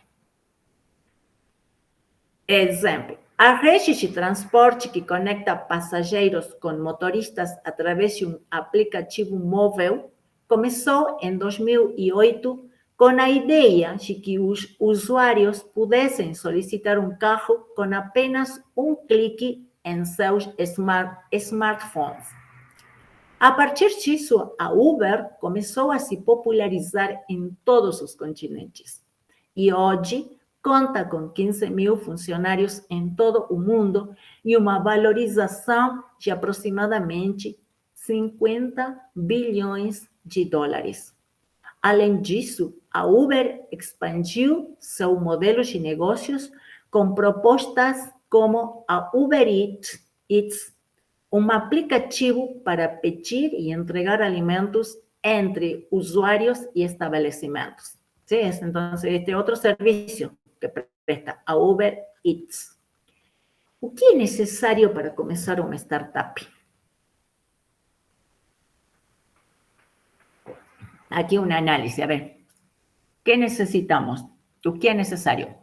Exemplo, a rede de transporte que conecta passageiros com motoristas através de um aplicativo móvel começou em 2008 com a ideia de que os usuários pudessem solicitar um carro com apenas um clique em seus smartphones. A partir disso, a Uber começou a se popularizar em todos os continentes. E hoje conta com 15 mil funcionários em todo o mundo e uma valorização de aproximadamente 50 bilhões de dólares. Além disso, a Uber expandiu seu modelo de negócios com propostas como a Uber Eats, um aplicativo para pedir e entregar alimentos entre usuários e estabelecimentos. ¿Sí? Entonces, este é outro serviço que presta a Uber Eats. O que é necessário para começar uma startup? Aqui um análise, a ver. ¿Qué necesitamos? ¿O qué es necesario?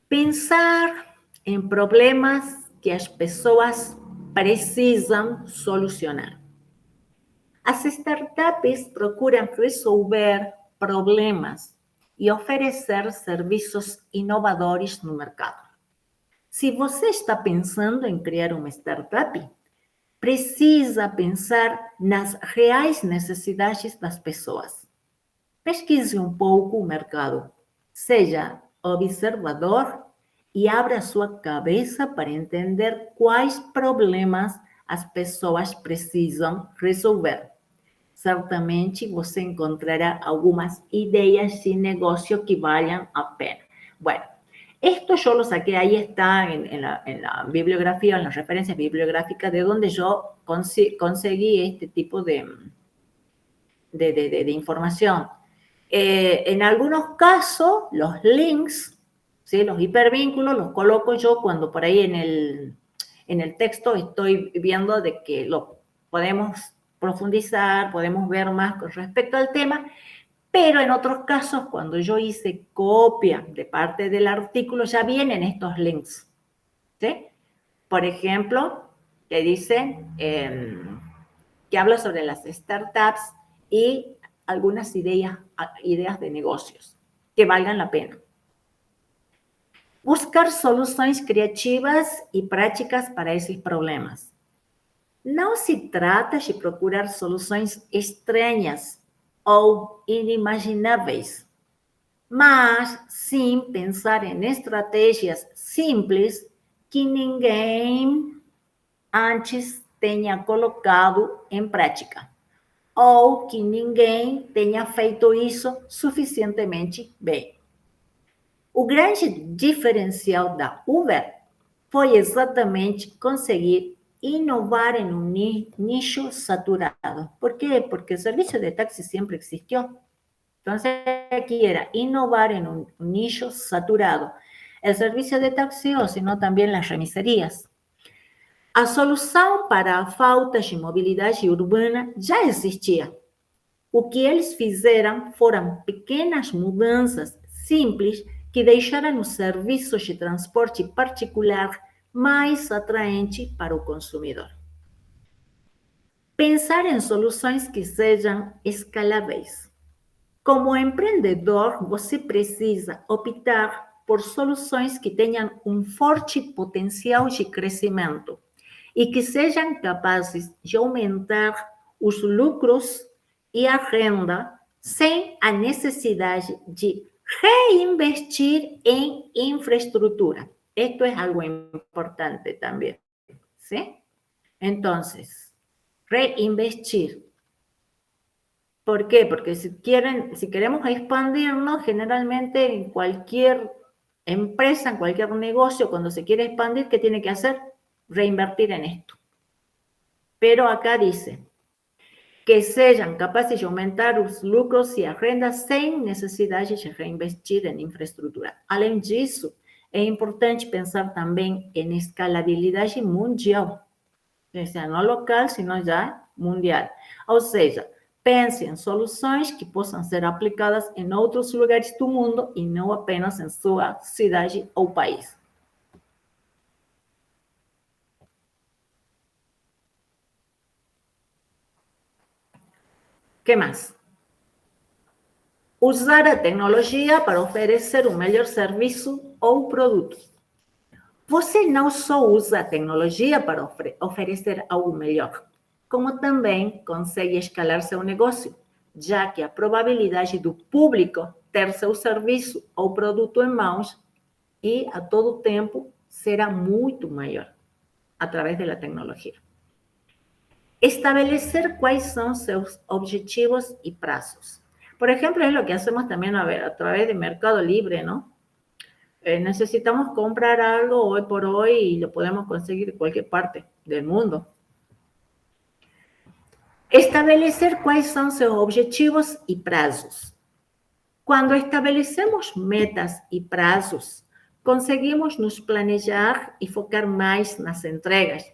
Pensar en problemas que as pessoas precisam solucionar. As startups procuram resolver problemas e oferecer serviços inovadores no mercado. Se você está pensando em criar uma startup, precisa pensar nas reais necessidades das pessoas. Pesquise um pouco o mercado, seja observador e abra sua cabeça para entender quais problemas as pessoas precisam resolver. Certamente você encontrará algumas ideias de negócio que valham a pena. Bueno, esto yo lo saqué, ahí está en la bibliografía, en las referencias bibliográficas de donde yo conseguí este tipo de información. En algunos casos, los links, ¿sí? Los hipervínculos los coloco yo cuando por ahí en el texto estoy viendo de que lo podemos profundizar, podemos ver más con respecto al tema, pero en otros casos, cuando yo hice copia de parte del artículo, ya vienen estos links, ¿sí? Por ejemplo, que dice que habla sobre las startups y algunas ideas de negocios que valgan la pena. Buscar soluções criativas e práticas para esses problemas. Não se trata de procurar soluções estranhas ou inimagináveis, mas sim pensar em estratégias simples que ninguém antes tenha colocado em prática, ou que ninguém tenha feito isso suficientemente bem. O grande diferencial da Uber foi exatamente conseguir innovar en un nicho saturado. ¿Por qué? Porque el servicio de taxi siempre existió. Entonces, aquí era innovar en un nicho saturado. El servicio de taxi o sino también las remiserías. A solução para a falta de mobilidade urbana já existia. O que eles fizeram foram pequenas mudanças simples que deixaram os serviços de transporte particular mais atraente para o consumidor. Pensar em soluções que sejam escaláveis. Como empreendedor, você precisa optar por soluções que tenham um forte potencial de crescimento e que sejam capazes de aumentar os lucros e a renda sem a necessidade de reinvestir em infraestructura. Esto es algo importante también, ¿sí? Entonces, reinvestir. ¿Por qué? Porque si queremos expandirnos, generalmente en cualquier empresa, en cualquier negocio, cuando se quiere expandir, ¿qué tiene que hacer? Reinvertir en esto. Pero acá dice que sejam capaces de aumentar os lucros e a renda sem necessidade de reinvestir em infraestrutura. Além disso, é importante pensar também em escalabilidade mundial, ou seja, não local, sino já mundial. Ou seja, pense em soluções que possam ser aplicadas em outros lugares do mundo e não apenas em sua cidade ou país. ¿Qué más? Usar a tecnologia para oferecer um melhor serviço ou produto. Você não só usa a tecnologia para oferecer algo melhor, como também consegue escalar seu negócio, já que a probabilidade do público ter seu serviço ou produto em mãos e a todo tempo será muito maior através da tecnologia. Estabelecer cuáles son sus objetivos y plazos. Por ejemplo, es lo que hacemos también a través de Mercado Libre, ¿no? Necesitamos comprar algo hoy por hoy y lo podemos conseguir en cualquier parte del mundo. Estabelecer cuáles son sus objetivos y plazos. Cuando establecemos metas y plazos, conseguimos nos planejar e focar mais nas entregas,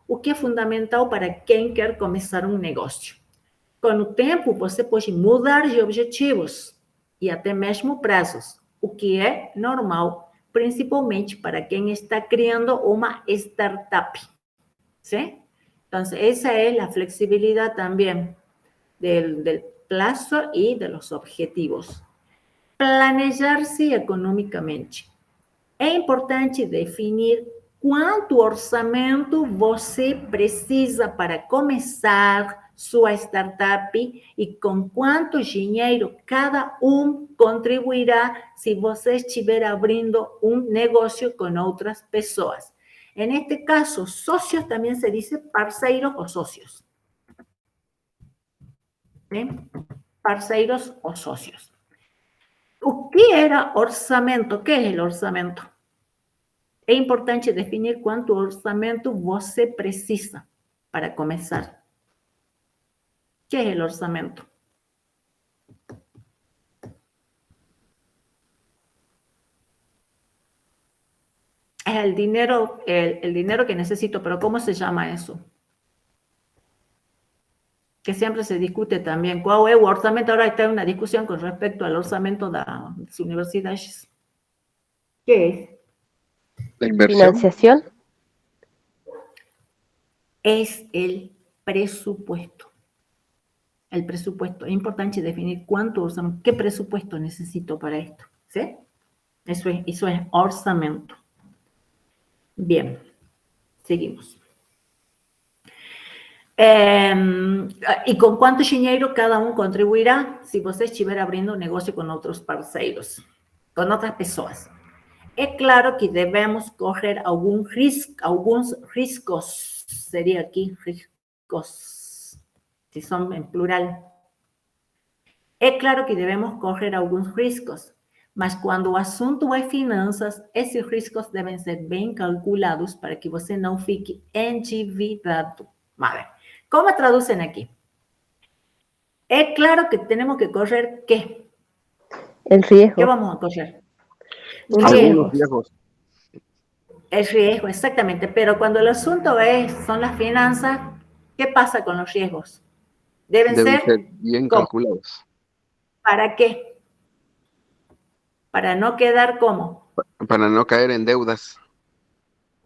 o que é fundamental para quem quer começar um negócio. Com o tempo, você pode mudar de objetivos e até mesmo prazos, o que é normal, principalmente para quem está criando uma startup. ¿Sí? Entonces, esa es la flexibilidad también del plazo y de los objetivos. Planejar-se economicamente. É importante definir quanto orçamento você precisa para começar sua startup e com quanto dinheiro cada um contribuirá se você estiver abrindo um negócio com outras pessoas. En este caso, socios también se dice parceiros o socios. ¿Sí? Parceiros o socios. O que era orçamento? O que é o orçamento? É importante definir quanto orçamento você precisa para começar. O que é o orçamento? Es el dinero que necesito, pero ¿cómo se llama eso? Que siempre se discute también. ¿Cuál es el orçamento? Ahora está una discusión con respecto al orçamento de las universidades. ¿Qué es? La inversión. Financiación. Es el presupuesto. El presupuesto. Es importante definir cuánto orçamento, qué presupuesto necesito para esto. ¿Sí? Eso es orçamento. Bien, seguimos. E com quanto dinheiro cada um contribuirá se você estiver abrindo um negócio com outros parceiros, com outras pessoas. É claro que devemos correr alguns riscos, seria aqui, riscos, se são em plural. É claro que devemos correr alguns riscos, Mas quando o assunto é finanças, esses riscos devem ser bem calculados para que você não fique endividado. Vale. Como traduzem aqui? É claro que temos que correr ¿qué? El ¿Qué riesgo. vamos a correr? Algunos Riesgos. riesgos. El riesgo, exactamente. Pero cuando el asunto son las finanzas, ¿qué pasa con los riesgos? Deben Deben ser ser, bien ¿cómo? calculados ¿Para qué? Para no quedar como, para no caer en deudas.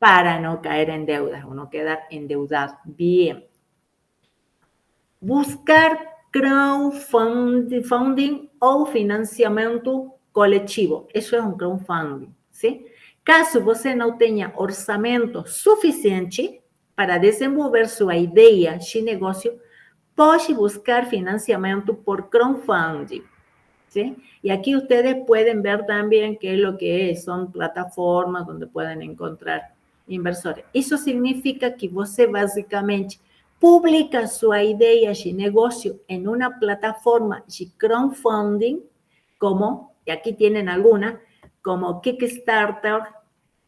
para no caer en deudas o no quedar endeudado. Bien. Buscar crowdfunding ou financiamento coletivo. Isso é um crowdfunding, sim? Caso você não tenha orçamento suficiente para desenvolver sua ideia de negócio, pode buscar financiamento por crowdfunding. ¿Sí? Y aquí ustedes pueden ver también qué es lo que es. Son plataformas donde pueden encontrar inversores. Eso significa que você básicamente publica su idea de negocio en una plataforma de crowdfunding, como, y aquí tienen alguna, como Kickstarter,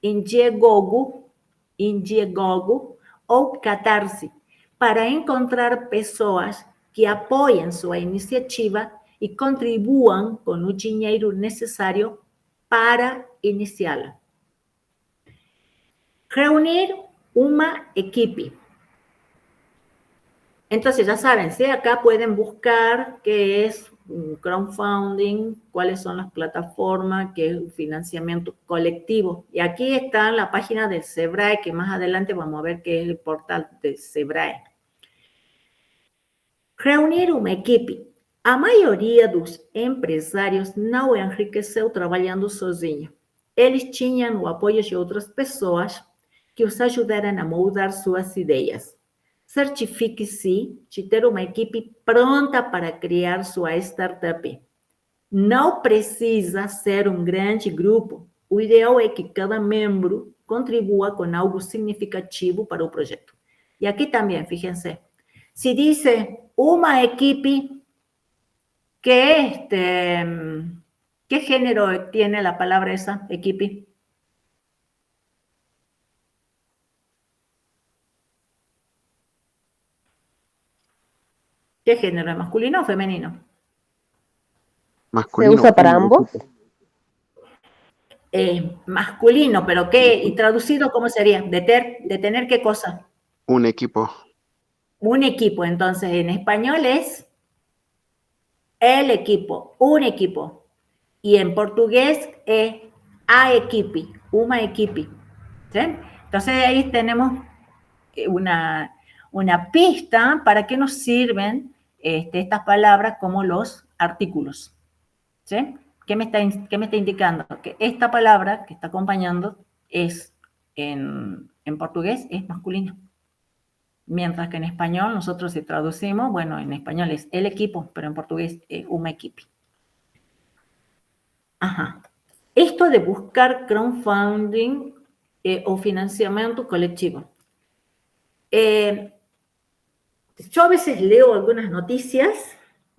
Indiegogo o Catarse, para encontrar pessoas que apoiem sua iniciativa e contribuam com o dinheiro necessário para iniciá-la. Reunir uma equipe. Entonces, ya saben, ¿sí? Acá pueden buscar qué es un crowdfunding, cuáles son las plataformas, qué es un financiamiento colectivo. Y aquí está la página del Sebrae, que más adelante vamos a ver qué es el portal del Sebrae. Reunir uma equipe. A maioria dos empresários não enriqueceu trabalhando sozinho. Eles tinham o apoio de outras pessoas que os ajudaram a moldar suas ideias. Certifique-se de ter uma equipe pronta para criar sua startup. Não precisa ser um grande grupo. O ideal é que cada membro contribua com algo significativo para o projeto. E aqui também, fíjense, se diz uma equipe, ¿qué género tiene la palabra esa, equipe? ¿Qué género? ¿Es masculino o femenino? Masculino. ¿Se usa para ambos? Masculino, pero ¿qué? ¿Y traducido cómo sería? ¿De tener qué cosa? Un equipo. Un equipo. Entonces, en español es el equipo, un equipo. Y en portugués es a equipe, uma equipe. ¿Sí? Entonces, ahí tenemos una pista para qué nos sirven estas palabras como los artículos. ¿Sí? ¿Qué me está indicando? Que esta palabra que está acompañando es, en portugués, es masculina. Mientras que en español, nosotros si traducimos, bueno, en español es el equipo, pero en portugués es uma equipe. Ajá. Esto de buscar crowdfunding o financiamiento colectivo. Yo a veces leo algunas noticias,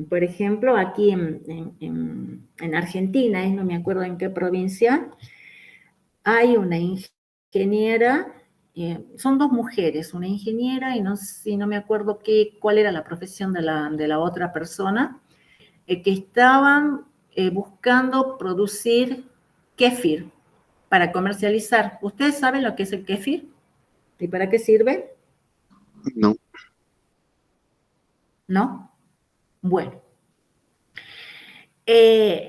por ejemplo, aquí en Argentina, no me acuerdo en qué provincia, hay una ingeniera, son dos mujeres, una ingeniera y no me acuerdo cuál era la profesión de la otra persona, que estaban buscando producir kéfir para comercializar. ¿Ustedes saben lo que es el kéfir? ¿Y para qué sirve? No. ¿No? Bueno.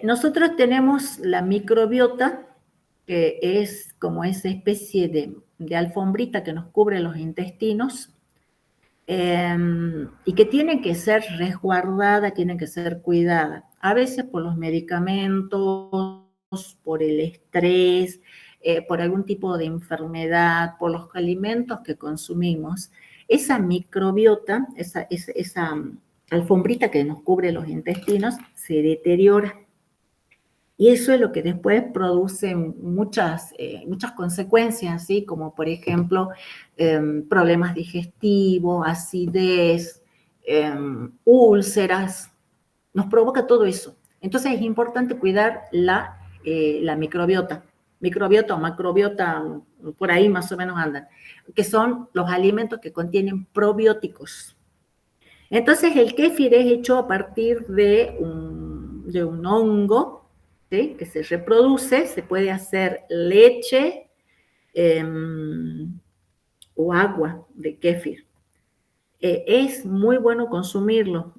Nosotros tenemos la microbiota, que es como esa especie de alfombrita que nos cubre los intestinos, y que tiene que ser resguardada, tiene que ser cuidada. A veces por los medicamentos, por el estrés, por algún tipo de enfermedad, por los alimentos que consumimos. Esa microbiota, esa alfombrita que nos cubre los intestinos, se deteriora. Y eso es lo que después produce muchas consecuencias, ¿sí? Como por ejemplo problemas digestivos, acidez, úlceras, nos provoca todo eso. Entonces es importante cuidar la la microbiota o macrobiota, por ahí más o menos andan, que son los alimentos que contienen probióticos. Entonces el kéfir es hecho a partir de un hongo, ¿sí?, que se reproduce, se puede hacer leche o agua de kéfir. Es muy bueno consumirlo.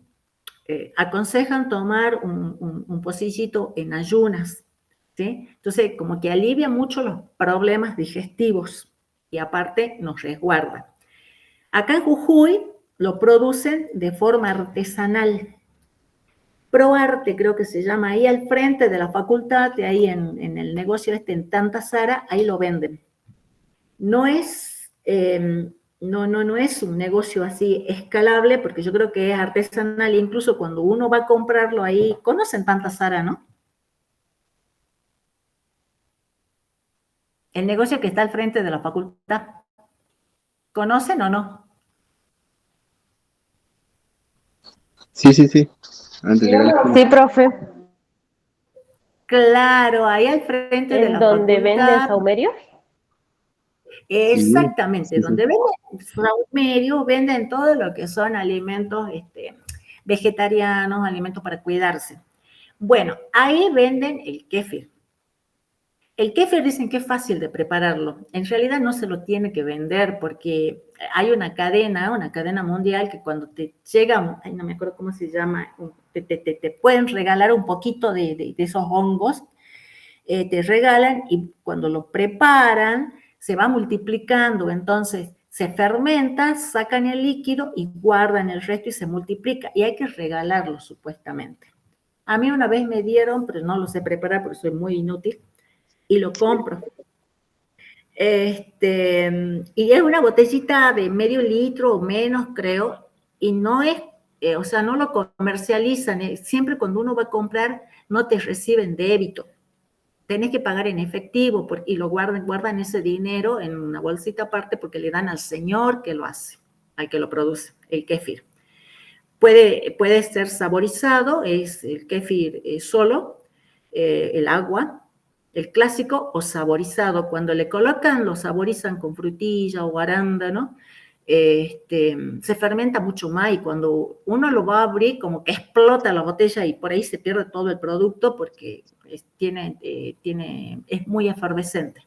Aconsejan tomar un pocillito en ayunas, ¿sí? Entonces, como que alivia mucho los problemas digestivos y aparte nos resguarda. Acá en Jujuy lo producen de forma artesanal. ProArte, creo que se llama, ahí al frente de la facultad, de ahí en el negocio en Tanta Sara, ahí lo venden. No es, no es un negocio así escalable, porque yo creo que es artesanal, incluso cuando uno va a comprarlo ahí, conocen Tanta Sara, ¿no? El negocio que está al frente de la facultad. ¿Conocen o no? Sí, sí, sí. Antes de llegar a la escuela. Sí, profe. Claro, ahí al frente de ¿En la donde venden facultad. saumerios? Exactamente, Sí, sí, donde sí. venden saumerio, venden todo lo que son alimentos vegetarianos, alimentos para cuidarse. Bueno, ahí venden el kéfir. El kéfir dicen que es fácil de prepararlo. En realidad no se lo tiene que vender porque hay una cadena mundial que cuando te llega, ay, no me acuerdo cómo se llama, te pueden regalar un poquito de esos hongos, te regalan y cuando lo preparan se va multiplicando, entonces se fermenta, sacan el líquido y guardan el resto y se multiplica y hay que regalarlo supuestamente. A mí una vez me dieron, pero no lo sé preparar porque soy muy inútil, y lo compro. Y es una botellita de medio litro o menos, creo, y no es, o sea, no lo comercializan. Siempre cuando uno va a comprar, no te reciben débito. Tenés que pagar en efectivo y lo guardan ese dinero en una bolsita aparte porque le dan al señor que lo hace, al que lo produce, el kéfir. Puede ser saborizado, es el kéfir solo, el agua, el clásico, o saborizado. Cuando le colocan, lo saborizan con frutilla o arándano, se fermenta mucho más y cuando uno lo va a abrir, como que explota la botella y por ahí se pierde todo el producto porque es muy efervescente.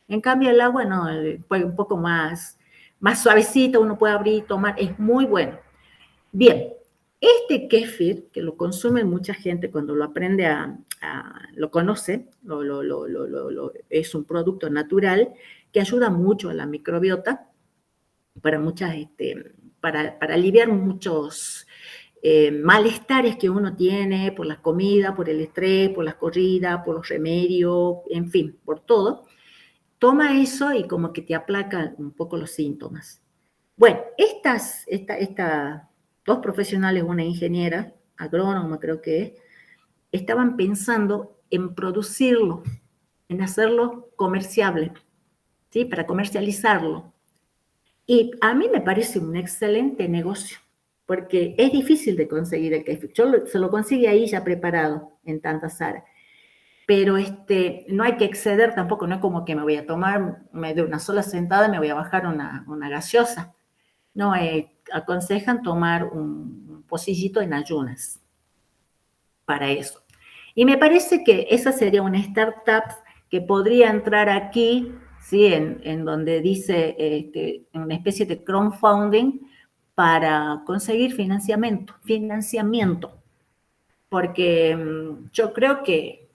En cambio, el agua no, fue un poco más suavecito, uno puede abrir y tomar, es muy bueno. Bien, este kéfir, que lo consume mucha gente cuando lo aprende lo conoce, es un producto natural que ayuda mucho a la microbiota para para aliviar muchos malestares que uno tiene por la comida, por el estrés, por las corridas, por los remedios, en fin, por todo. Toma eso y como que te aplaca un poco los síntomas. Bueno, estas dos profesionales, una ingeniera, agrónoma creo que es, estaban pensando en producirlo, en hacerlo comerciable, ¿sí?, para comercializarlo. Y a mí me parece un excelente negocio, porque es difícil de conseguir el kéfir. Se lo consigue ahí ya preparado, en Tanta Sara. Pero no hay que exceder tampoco, no es como que me voy a tomar de una sola sentada, me voy a bajar una gaseosa. No, aconsejan tomar un pocillito en ayunas para eso. Y me parece que esa sería una startup que podría entrar aquí, ¿sí?, en donde dice una especie de crowdfunding para conseguir financiamiento, porque yo creo que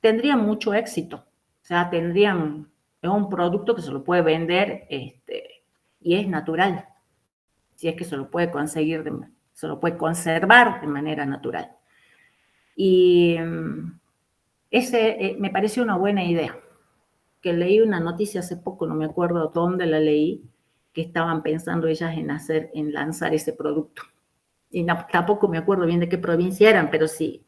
tendría mucho éxito. O sea, es un producto que se lo puede vender y es natural, si es que se lo puede conseguir, se lo puede conservar de manera natural. Y me pareció una buena idea, que leí una noticia hace poco, no me acuerdo dónde la leí, que estaban pensando ellas en lanzar ese producto. Y tampoco me acuerdo bien de qué provincia eran, pero sí.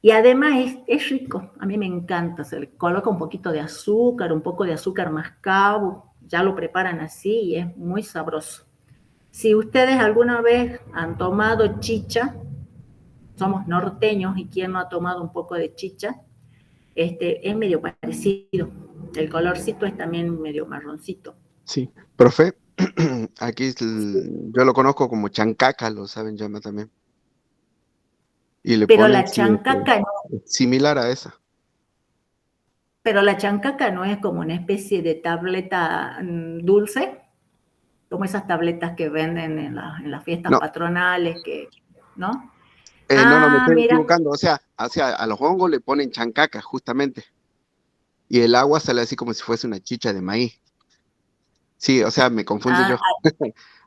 Y además es rico, a mí me encanta, se le coloca un poquito de azúcar, un poco de azúcar mascabo, ya lo preparan así y es muy sabroso. Si ustedes alguna vez han tomado chicha, somos norteños y quien no ha tomado un poco de chicha, es medio parecido. El colorcito es también medio marroncito. Sí, profe, aquí yo lo conozco como chancaca, lo saben llamar también. Y le Pero ponen, la sí, chancaca no, similar a esa. pero la chancaca no es como una especie de tableta dulce, como esas tabletas que venden en las fiestas No, patronales, ¿no? no, me Ah, estoy mira. equivocando. O sea, a los hongos le ponen chancaca, justamente. Y el agua sale así como si fuese una chicha de maíz. Sí, o sea, me confundo Ah, yo.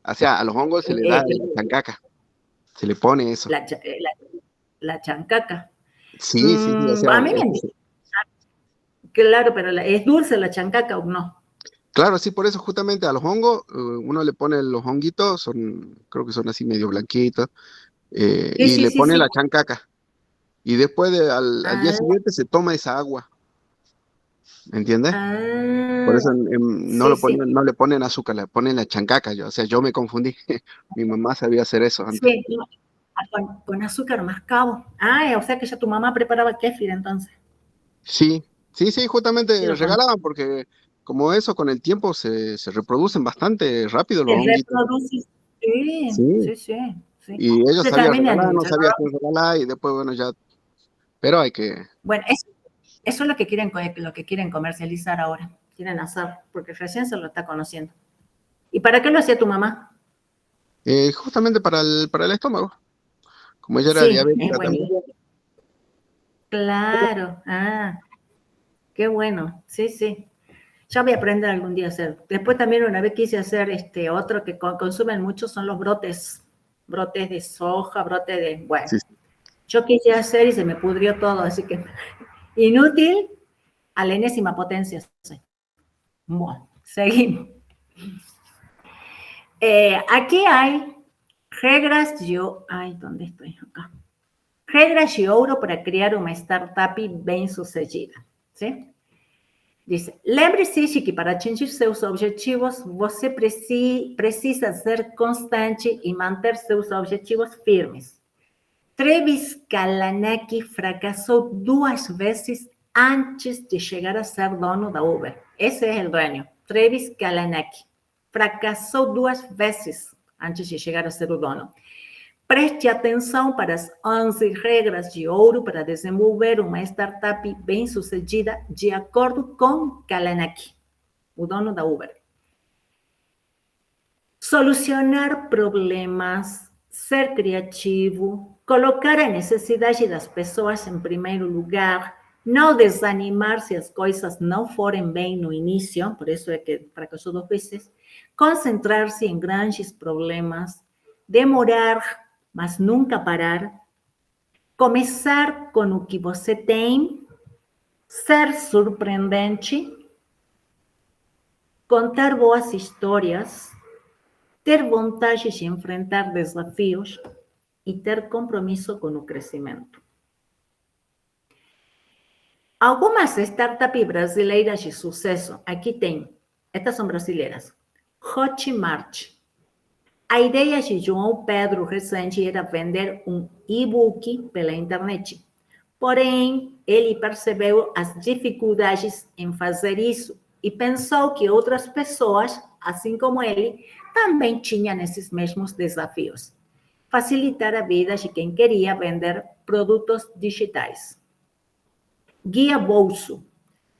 O sea, a los hongos se le da la chancaca, se le pone eso. la, la chancaca. Sí, sí, sí, o sea, A mí me han dicho, claro, pero ¿es dulce la chancaca o no? claro, sí, por eso justamente a los hongos, uno le pone los honguitos, creo que son así medio blanquitos, Sí, y sí, le sí, pone sí. la chancaca. Y después al día Ah, siguiente se toma esa agua, ¿me entiendes? Por ah, eso sí, sí. no le ponen azúcar, le ponen la chancaca. O sea, yo me confundí. Mi mamá sabía hacer eso antes. Sí, no, con azúcar mascabo. Ah, o sea que ya tu mamá preparaba kéfir entonces. Sí, sí, sí, Sí, justamente lo con regalaban porque como eso con el tiempo se reproducen bastante rápido los se honguitos. reproduce. Sí, Sí, sí, sí, sí. y ellos Pero sabían también regalar, no sabía quién regalar y después, bueno, ya, pero hay que, bueno, eso es lo que quieren comercializar ahora. Quieren hacer, porque recién se lo está conociendo. ¿Y para qué lo hacía tu mamá? justamente para el estómago, como ella era Sí, es diabética también. buenísimo. Claro. Ah, qué bueno. Sí, sí. Ya voy a aprender algún día a hacer. Después también una vez quise hacer otro que consumen mucho son los brotes de soja, bueno, Sí, sí. yo quise hacer y se me pudrió todo, así que inútil a la enésima potencia. Sí. Bueno, seguimos. Aquí hay regras, ¿dónde estoy? Acá. Regras de ouro para criar uma startup bem sucedida, ¿sí? Dice, lembre-se de que para atingir seus objetivos, você precisa ser constante e manter seus objetivos firmes. Travis Kalanick fracassou 2 vezes antes de chegar a ser dono da Uber. Esse é o dueño, Travis Kalanick. Fracassou 2 vezes antes de chegar a ser o dono. Preste atenção para as 11 regras de ouro para desenvolver uma startup bem-sucedida, de acordo com Kalanick, o dono da Uber. Solucionar problemas, ser criativo, colocar a necessidade das pessoas em primeiro lugar, não desanimar se as coisas não forem bem no início, por isso é que fracassou 2 vezes, concentrar-se em grandes problemas, demorar, mas nunca parar, começar com o que você tem, ser surpreendente, contar boas histórias, ter vontade de enfrentar desafios e ter compromisso com o crescimento. Algumas startups brasileiras de sucesso, aqui tem, estas são brasileiras. Hotmart. A ideia de João Pedro Rezende era vender um e-book pela internet. Porém, ele percebeu as dificuldades em fazer isso e pensou que outras pessoas, assim como ele, também tinham esses mesmos desafios. Facilitar a vida de quem queria vender produtos digitais. Guia Bolso.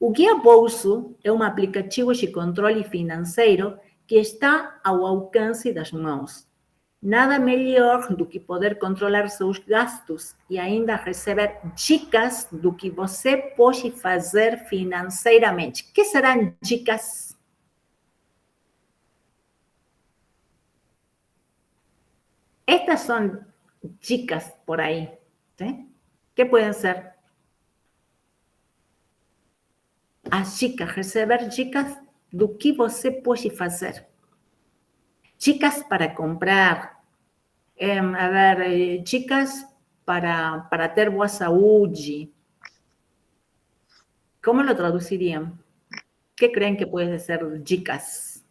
O Guia Bolso é um aplicativo de controle financeiro que está ao alcance das mãos. Nada melhor do que poder controlar seus gastos e ainda receber dicas do que você pode fazer financeiramente. O que serão dicas? Estas são dicas por aí, ¿sí? ¿Qué pueden ser? As dicas, receber dicas do que você pode fazer. Dicas para comprar, dicas para ter boa saúde. ¿Cómo lo traducirían? ¿Qué creen que puede ser dicas?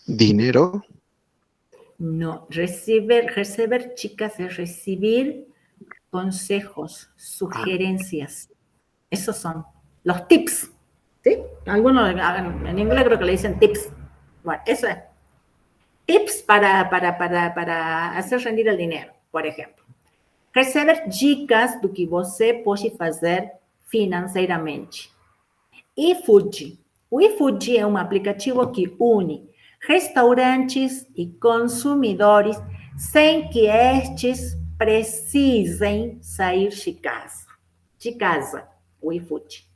Dinero. No, receber, chicas, es recibir consejos, sugerencias. Esos son los tips, ¿sí? Algunos en inglés creo que le dicen tips. Bueno, eso es. Tips para hacer rendir el dinero, por ejemplo. Receber dicas do que você pode fazer financeiramente. iFood. O iFood é um aplicativo que une restaurantes e consumidores sem que estes precisem sair de casa. O iFood.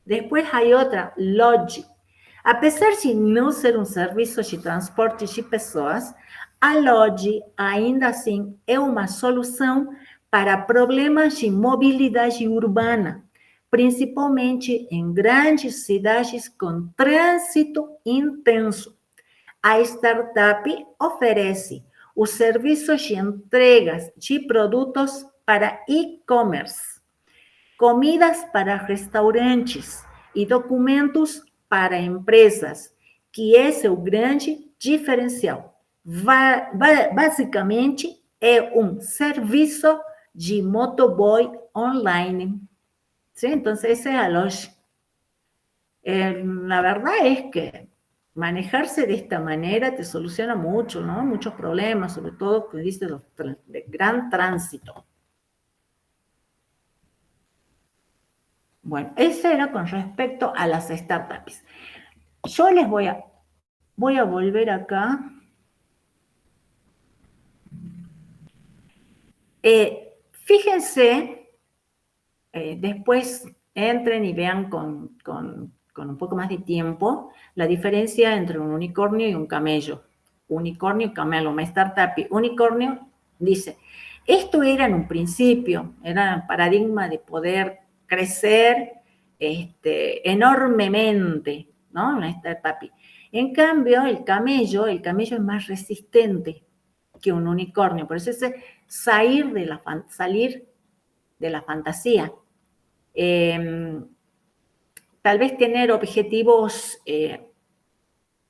Depois há outra, Lodge. Apesar de não ser um serviço de transporte de pessoas, a Lodge ainda assim é uma solução para problemas de mobilidade urbana, principalmente em grandes cidades com trânsito intenso. A startup oferece os serviços de entregas de produtos para e-commerce, comidas para restaurantes e documentos para empresas, que esse é o grande diferencial. Basicamente, é um serviço de motoboy online. ¿Sí? Entonces, esa es la lógica. La verdad es que manejarse de esta manera te soluciona mucho, ¿no? Muchos problemas, sobre todo, como dice, de gran tránsito. Bueno, eso era con respecto a las startups. Yo les voy a volver acá. Fíjense, después entren y vean con un poco más de tiempo la diferencia entre un unicornio y un camello. Unicornio y camelo, una startup. Unicornio dice, esto era en un principio, era el paradigma de poder crecer enormemente, ¿no? Una startup. En cambio, el camello es más resistente que un unicornio. Por eso es salir de la fantasía. Tal vez tener objetivos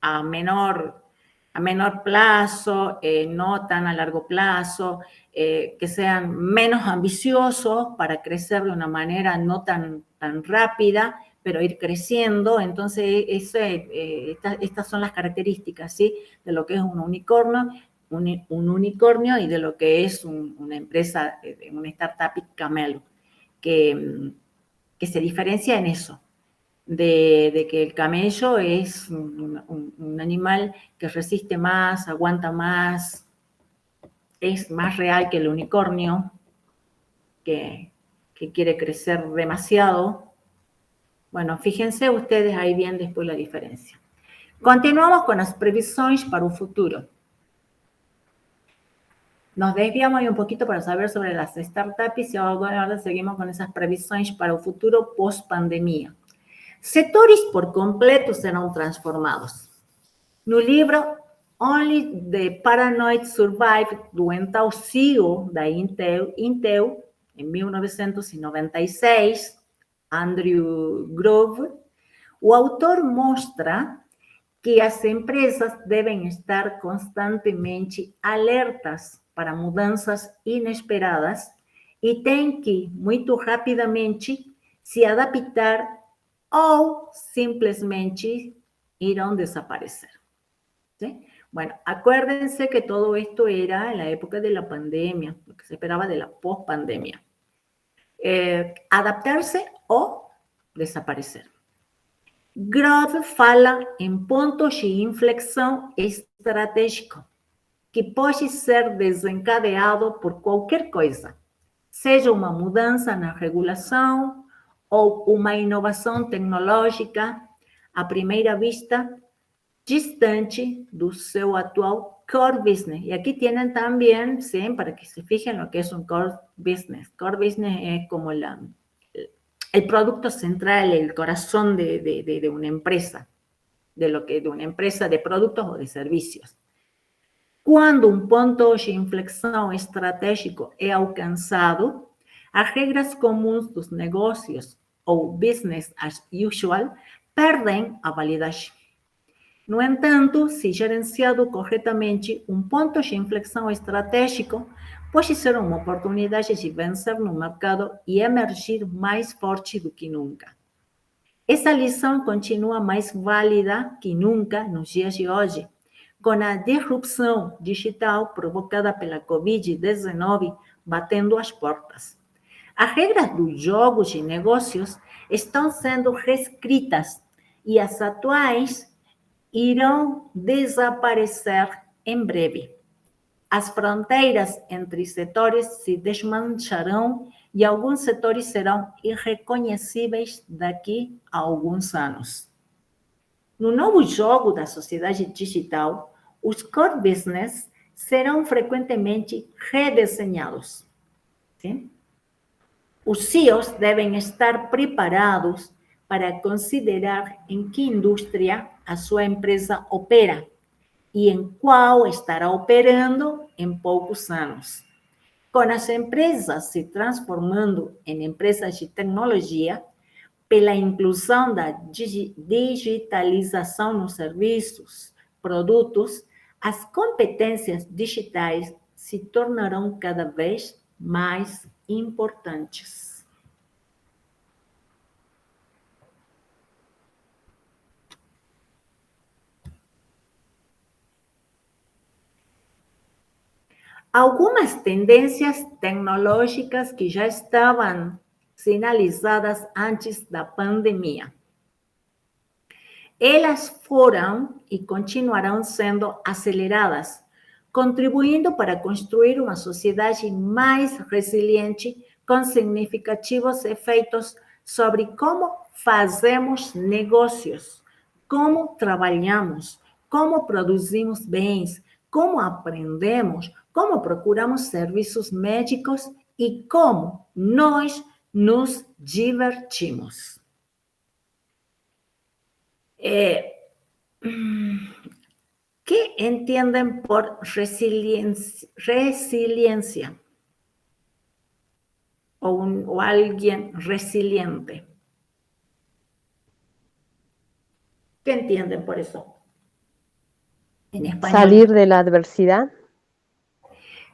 a menor plazo, no tan a largo plazo, que sean menos ambiciosos para crecer de una manera no tan rápida, pero ir creciendo. Entonces, estas son las características, ¿sí? De lo que es un unicornio, un unicornio y de lo que es una empresa, una startup camelo, que se diferencia en eso. De que el camello es un animal que resiste más, aguanta más, es más real que el unicornio, que quiere crecer demasiado. Bueno, fíjense ustedes ahí bien después la diferencia. Continuamos con las previsiones para un futuro. Nos desviamos ahí un poquito para saber sobre las startups y ahora seguimos con esas previsiones para un futuro post-pandemia. Setores por completo serão transformados. No livro Only the Paranoid Survive, do então CEO da Intel, em 1996, Andrew Grove, o autor mostra que as empresas devem estar constantemente alertas para mudanças inesperadas e têm que, muito rapidamente, se adaptar o simplesmente irán a desaparecer. ¿Sí? Bueno, acuérdense que todo esto era en la época de la pandemia, lo que se esperaba de la post-pandemia. Adaptarse o desaparecer. Grove fala em pontos de inflexão estratégico, que pode ser desencadeado por qualquer coisa, seja uma mudança na regulação, ou uma inovação tecnológica, à primeira vista, distante do seu actual core business. Y aquí tienen también, ¿sí? Para que se fijen lo que es un core business. Core business es como el producto central, el corazón de una empresa, de una empresa de productos o de servicios. Quando um ponto de inflexão estratégico é alcançado, as regras comuns dos negócios ou business as usual perdem a validade. No entanto, se gerenciado corretamente, um ponto de inflexão estratégico pode ser uma oportunidade de vencer no mercado e emergir mais forte do que nunca. Essa lição continua mais válida que nunca nos dias de hoje, com a disrupção digital provocada pela Covid-19 batendo as portas. As regras do jogo de negócios estão sendo reescritas e as atuais irão desaparecer em breve. As fronteiras entre setores se desmancharão e alguns setores serão irreconhecíveis daqui a alguns anos. No novo jogo da sociedade digital, os core business serão frequentemente redesenhados. Sim? Os CEOs devem estar preparados para considerar em que indústria a sua empresa opera e em qual estará operando em poucos anos. Com as empresas se transformando em empresas de tecnologia, pela inclusão da digitalização nos serviços, produtos, as competências digitais se tornarão cada vez mais importantes. Algumas tendências tecnológicas que já estavam sinalizadas antes da pandemia. Elas foram e continuarão sendo aceleradas, contribuindo para construir uma sociedade mais resiliente, com significativos efeitos sobre como fazemos negócios, como trabalhamos, como produzimos bens, como aprendemos, como procuramos serviços médicos e como nós nos divertimos. ¿Qué entienden por resiliencia? O alguien resiliente. ¿Qué entienden por eso? En español. Salir de la adversidad.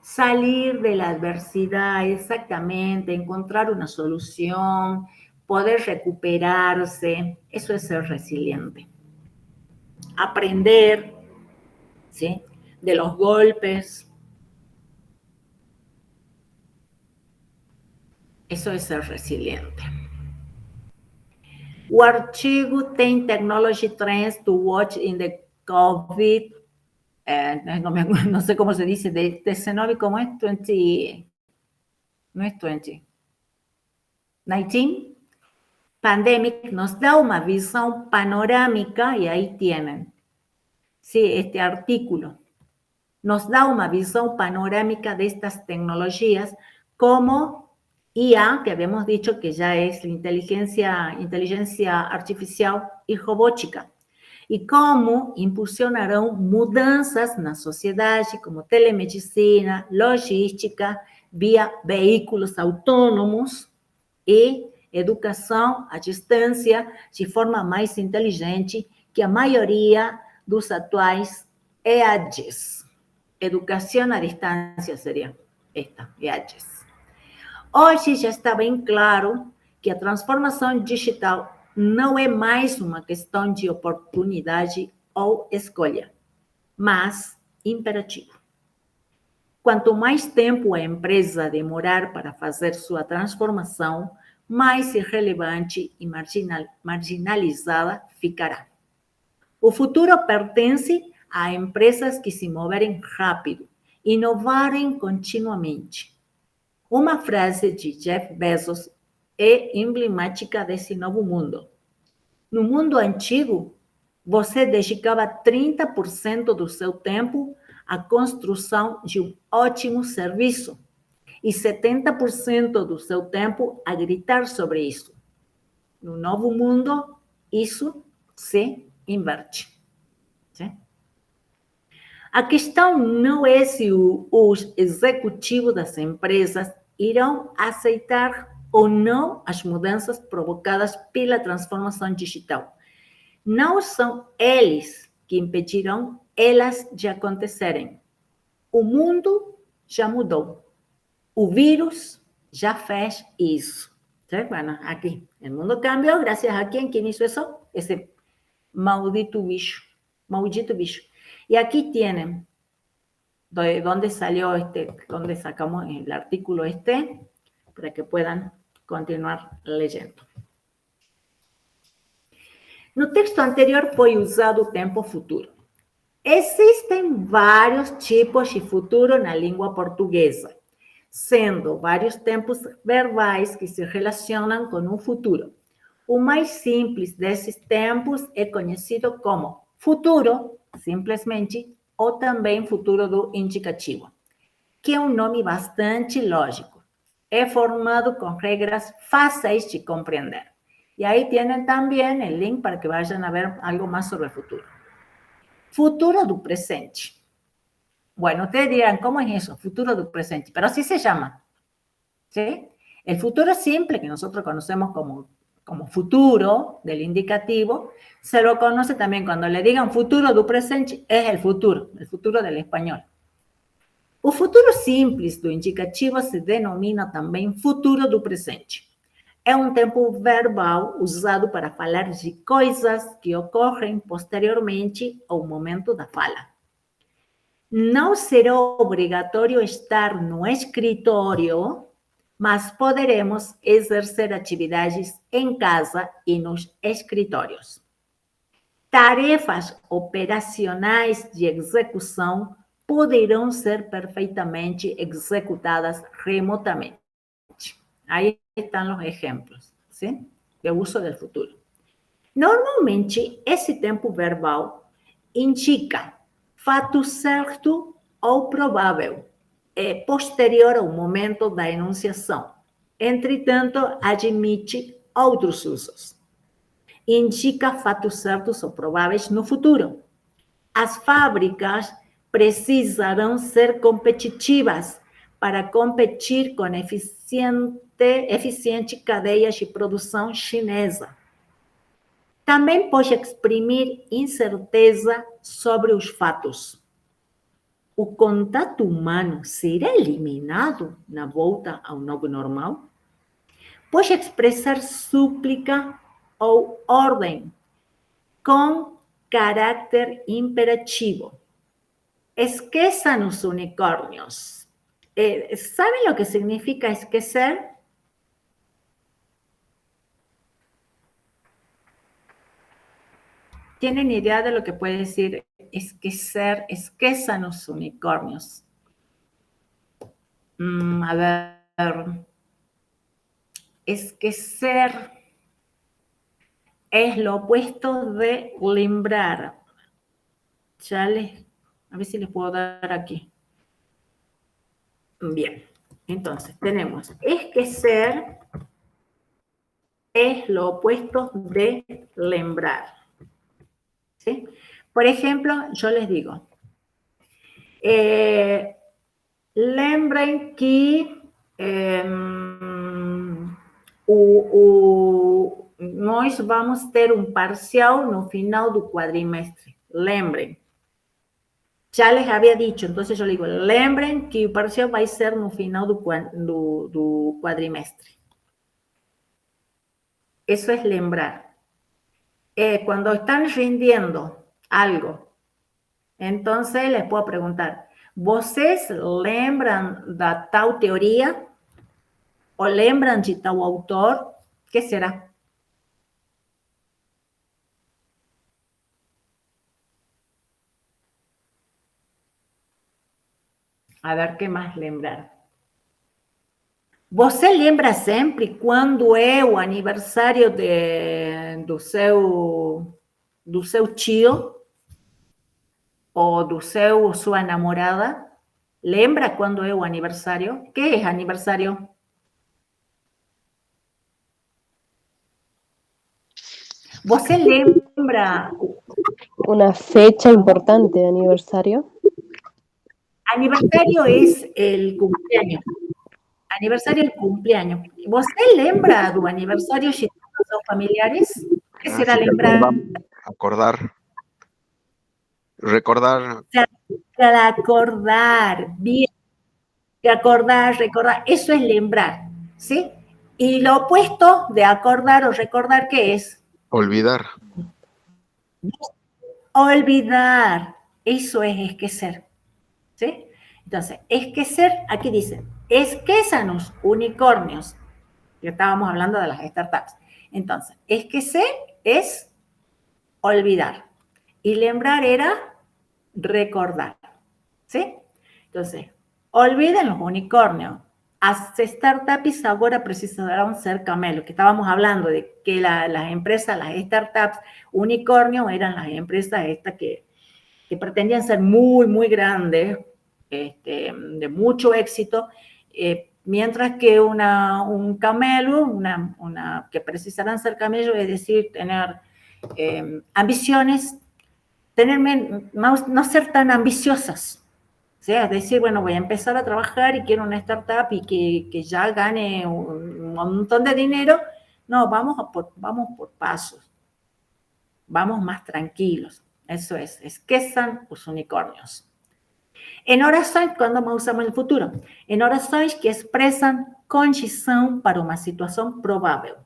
Salir de la adversidad, exactamente, encontrar una solución, poder recuperarse, eso es ser resiliente. Aprender, ¿sí?, de los golpes, eso es ser resiliente. O artigo tem Technology Trends to Watch in the COVID, no sé cómo se dice, de 19, ¿cómo es? 20, no es 20, 19, Pandemic, nos da una visión panorámica, y ahí tienen, sí, este artículo, nos da una visión panorámica de estas tecnologías como IA, que habíamos dicho que ya es la inteligencia artificial y robótica, e como impulsionarão mudanças na sociedade, como telemedicina, logística, via veículos autônomos e educação à distância de forma mais inteligente que a maioria dos atuais EADs. Educação à distância seria esta, EADs. Hoje já está bem claro que a transformação digital não é mais uma questão de oportunidade ou escolha, mas imperativo. Quanto mais tempo a empresa demorar para fazer sua transformação, mais irrelevante e marginalizada ficará. O futuro pertence a empresas que se moverem rápido, inovarem continuamente. Uma frase de Jeff Bezos é emblemática desse novo mundo. No mundo antigo, você dedicava 30% do seu tempo à construção de um ótimo serviço e 70% do seu tempo a gritar sobre isso. No novo mundo, isso se inverte. Sim? A questão não é se os executivos das empresas irão aceitar ou não as mudanças provocadas pela transformação digital. Não são eles que impediram elas de acontecerem. O mundo já mudou. O vírus já fez isso. ¿Sí? Bueno, aquí, el mundo cambió gracias a quién hizo eso, ese maldito bicho. Y aquí tienen de dónde salió dónde sacamos el artículo para que puedan continuar leyendo. No texto anterior foi usado o tempo futuro. Existem vários tipos de futuro na língua portuguesa, sendo vários tempos verbais que se relacionam com o futuro. O mais simples desses tempos é conhecido como futuro, simplesmente, ou também futuro do indicativo, que é um nome bastante lógico. É formado com regras fáceis de compreender. Y ahí tienen también el link para que vayan a ver algo más sobre el futuro. Futuro do presente. Bueno, ustedes dirán, ¿cómo es eso? Futuro do presente. Pero así se llama. ¿Sí? El futuro simple, que nosotros conocemos como futuro del indicativo, se lo conoce también cuando le digan futuro do presente, es el futuro del español. O futuro simples do indicativo se denomina também futuro do presente. É um tempo verbal usado para falar de coisas que ocorrem posteriormente ao momento da fala. Não será obrigatório estar no escritório, mas poderemos exercer atividades em casa e nos escritórios. Tarefas operacionais de execução poderão ser perfeitamente executadas remotamente. Ahí están los ejemplos, ¿sí? De uso del futuro. Normalmente, esse tempo verbal indica fato certo ou provável, posterior ao momento da enunciação. Entretanto, admite outros usos. Indica fatos certos ou prováveis no futuro. As fábricas precisarão ser competitivas para competir com eficiente cadeia de produção chinesa. Também pode exprimir incerteza sobre os fatos. O contato humano será eliminado na volta ao novo normal? Pode expressar súplica ou ordem com caráter imperativo. Esqueçam os unicórnios. ¿Saben lo que significa esquecer? ¿Tienen idea de lo que puede decir esquecer? Esquezan los unicornios. A ver. Esquecer es lo opuesto de lembrar. A ver si les puedo dar aquí. Bien, entonces tenemos esquecer es lo opuesto de lembrar. ¿Sí? Por ejemplo, yo les digo, lembrem que nós vamos ter parcial no final do quadrimestre. Lembrem. Ya les había dicho, entonces yo le digo, lembren que el parcial va a ser no final do cuadrimestre. Eso es lembrar. Cuando están rindiendo algo, entonces les puedo preguntar, ¿vocês lembram da tal teoria? ¿O lembram de tal autor? ¿Qué será? A ver, que mais lembrar? Você lembra sempre quando é o aniversário do seu tio ou sua namorada? Lembra quando é o aniversário? O que é aniversário? Você lembra? Una fecha importante de aniversario. Aniversario es el cumpleaños. Aniversario es el cumpleaños. ¿Você lembra do aniversario de sus familiares? ¿Qué será lembrar? Acordar. Recordar, Recordar, bien, recordar, eso es lembrar, ¿sí? Y lo opuesto de acordar o recordar, ¿qué es? olvidar, Olvidar, eso es esquecer, ¿sí? Entonces, esquecer, aquí dice, esquezan los unicornios, que estábamos hablando de las startups. Entonces, esquecer es olvidar, y lembrar era recordar, ¿sí? Entonces, olviden los unicornios. As startups ahora precisarán ser camelos, que estábamos hablando de que las empresas, las startups unicornio eran las empresas estas que pretendían ser muy, muy grandes, de mucho éxito, mientras que un camelo, que precisarán ser camellos, es decir, tener ambiciones, no ser tan ambiciosas. O sea, es decir, bueno, voy a empezar a trabajar y quiero una startup y que ya gane un montón de dinero. No, vamos por pasos, vamos más tranquilos. Eso es que son los unicornios. Em orações, quando usamos no futuro? Em orações que expressam condição para uma situação provável.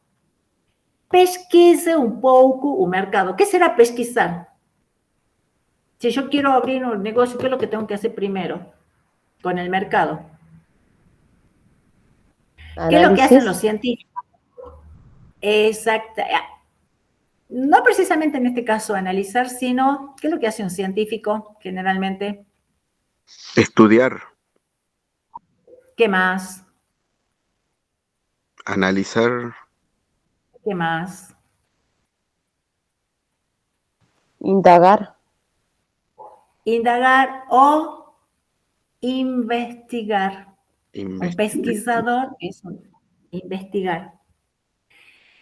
Pesquise um pouco o mercado. O que será pesquisar? Si yo quiero abrir un negocio, ¿qué es lo que tengo que hacer primero? Con el mercado. ¿Qué es lo que hacen los Análisis. científicos? Exacto. No precisamente en este caso analizar, sino ¿qué es lo que hace un científico generalmente? estudiar, ¿Qué más? analizar, ¿Qué más? Indagar. Indagar o investigar. Un investigar. pesquisador es investigar.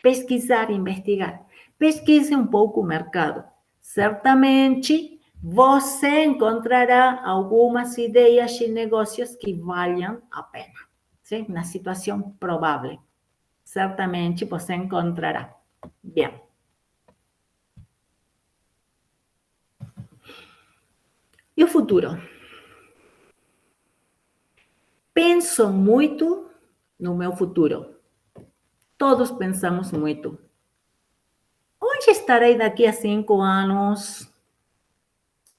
Pesquisar, investigar. Pesquise um pouco o mercado. Certamente você encontrará algumas ideias de negócios que valham a pena. ¿Sí? Uma situação provável. Certamente você encontrará. Bien. E o futuro? Penso muito no meu futuro. Todos pensamos muito. Onde estarei daqui a 5 anos?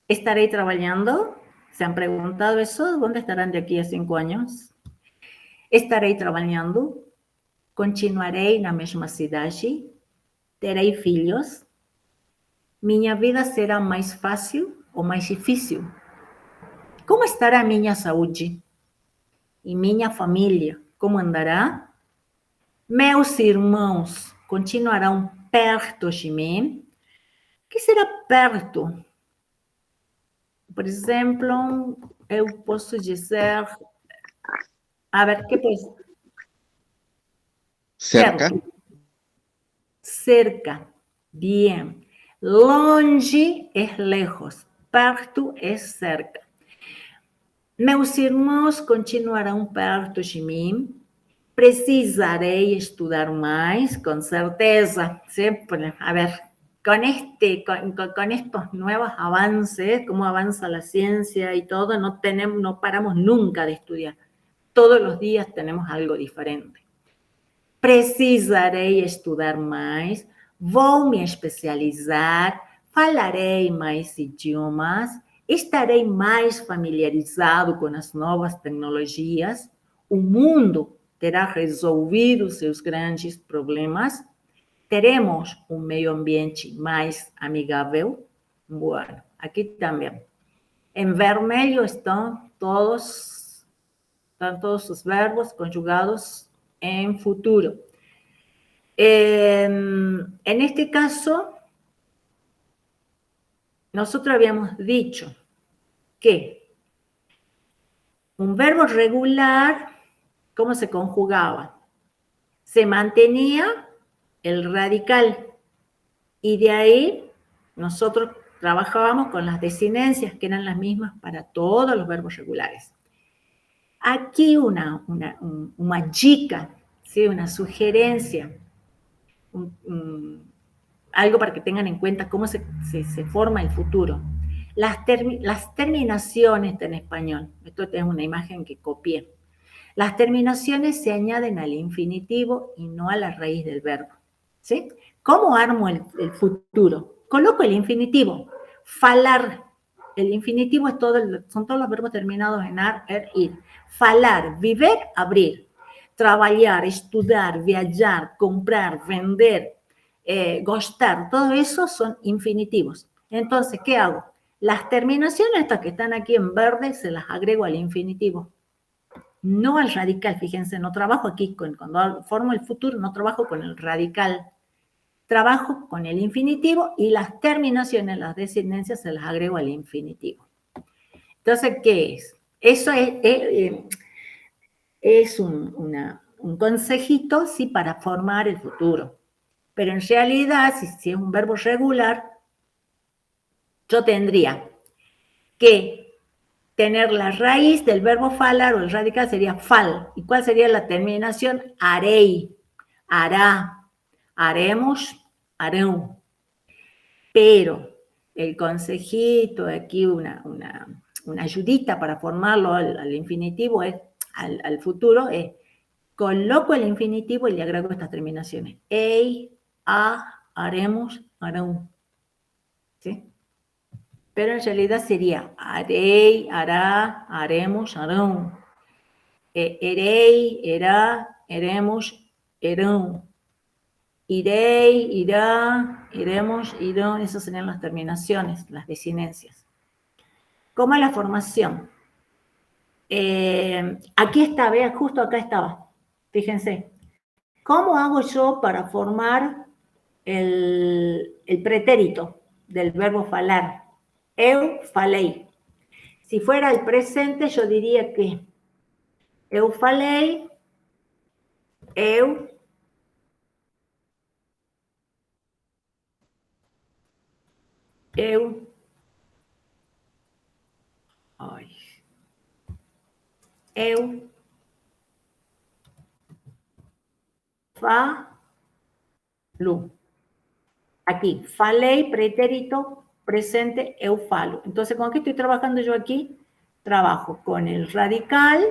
¿Estaré trabajando? ¿Se han preguntado eso? ¿Dónde estarán de aquí a 5 años? ¿Estarei trabalhando? Continuarei na mesma cidade? Terei filhos? Minha vida será mais fácil ou mais difícil? Como estará minha saúde? E minha família? Como andará? Meus irmãos continuarão perto de mim? O que será perto? Por exemplo, eu posso dizer... A ver, ¿qué pues? Cerca, Cerca. Bien. Longe es lejos. Perto es cerca. Meus irmãos continuarão perto de mim. Precisarei estudar mais, com certeza. Siempre. A ver, con estos nuevos avances, cómo avanza la ciencia y todo, no paramos nunca de estudiar. Todos los días tenemos algo diferente. Precisarei estudar mais, vou me especializar, falarei mais idiomas, estarei mais familiarizado com as novas tecnologias, o mundo terá resolvido seus grandes problemas, teremos um meio ambiente mais amigável. Bueno, aqui também. Em vermelho estão todos os verbos conjugados en futuro. En este caso, nosotros habíamos dicho que un verbo regular, ¿cómo se conjugaba? Se mantenía el radical y de ahí nosotros trabajábamos con las desinencias que eran las mismas para todos los verbos regulares. Aquí una dica, ¿sí? Una sugerencia, algo para que tengan en cuenta cómo se forma el futuro. Las terminaciones en español, esto es una imagen que copié. Las terminaciones se añaden al infinitivo y no a la raíz del verbo. ¿Sí? ¿Cómo armo el futuro? Coloco el infinitivo. Falar. El infinitivo es son todos los verbos terminados en ar, ir. Falar, viver, abrir. Trabajar, estudiar, viajar, comprar, vender, gostar. Todo eso son infinitivos. Entonces, ¿qué hago? Las terminaciones estas que están aquí en verde se las agrego al infinitivo. No al radical, fíjense, no trabajo aquí, cuando formo el futuro, no trabajo con el radical. Trabajo con el infinitivo y las terminaciones, las desindencias, se las agrego al infinitivo. Entonces, ¿qué es? Eso es un consejito, sí, para formar el futuro. Pero en realidad, si es un verbo regular, yo tendría que tener la raíz del verbo falar o el radical sería fal. ¿Y cuál sería la terminación? Harei, hará, haremos, hareu. Pero el consejito, aquí una ayudita para formarlo al infinitivo, al futuro, es coloco el infinitivo y le agrego estas terminaciones. Ei, a, haremos, hareu. ¿Sí? Pero en realidad sería harei, hará, haremos, harão. Erei, erá, eremos, erão. Irei, irá, iremos, irán. Esas serían las terminaciones, las desinencias. ¿Cómo es la formación? Aquí está, vean, justo acá estaba. Fíjense. ¿Cómo hago yo para formar el pretérito del verbo falar? Eu falei. Si fuera el presente, yo diría que eu falei, eu falo. Aquí, falei, pretérito, presente, eu falo. Entonces, ¿con qué estoy trabajando yo aquí? Trabajo con el radical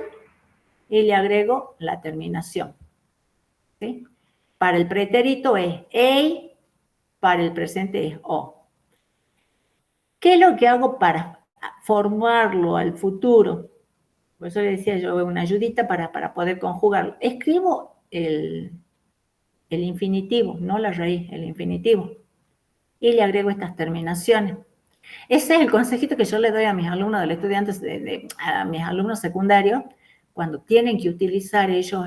y le agrego la terminación. ¿Sí? Para el pretérito es ei, para el presente es o. ¿Qué es lo que hago para formarlo al futuro? Por eso le decía yo, una ayudita para poder conjugarlo. Escribo el infinitivo, no la raíz, el infinitivo. Y le agrego estas terminaciones. Ese es el consejito que yo le doy a mis alumnos, a mis alumnos secundarios, cuando tienen que utilizar ellos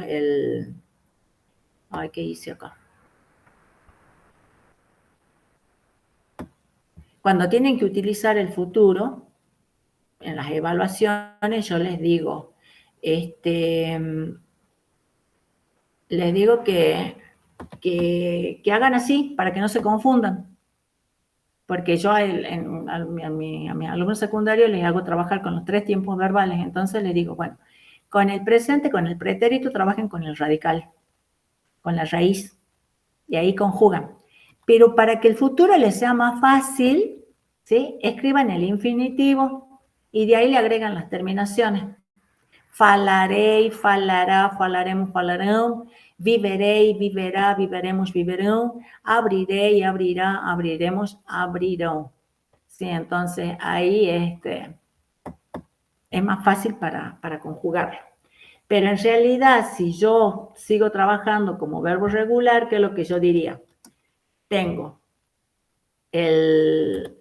¿qué hice acá? Cuando tienen que utilizar el futuro, en las evaluaciones yo les digo, que hagan así para que no se confundan. Porque yo a mis alumnos secundarios les hago trabajar con los 3 tiempos verbales, entonces les digo, bueno, con el presente, con el pretérito, trabajen con el radical, con la raíz, y ahí conjugan. Pero para que el futuro les sea más fácil, ¿sí? Escriban el infinitivo y de ahí le agregan las terminaciones. Falarei, falará, falaremos, falarão. Viverei, viverá, viveremos, viverão. Abrirei, abrirá, abriremos, abrirão. Sí, entonces ahí es más fácil para conjugarlo. Pero en realidad, si yo sigo trabajando como verbo regular, ¿qué es lo que yo diría? Tengo el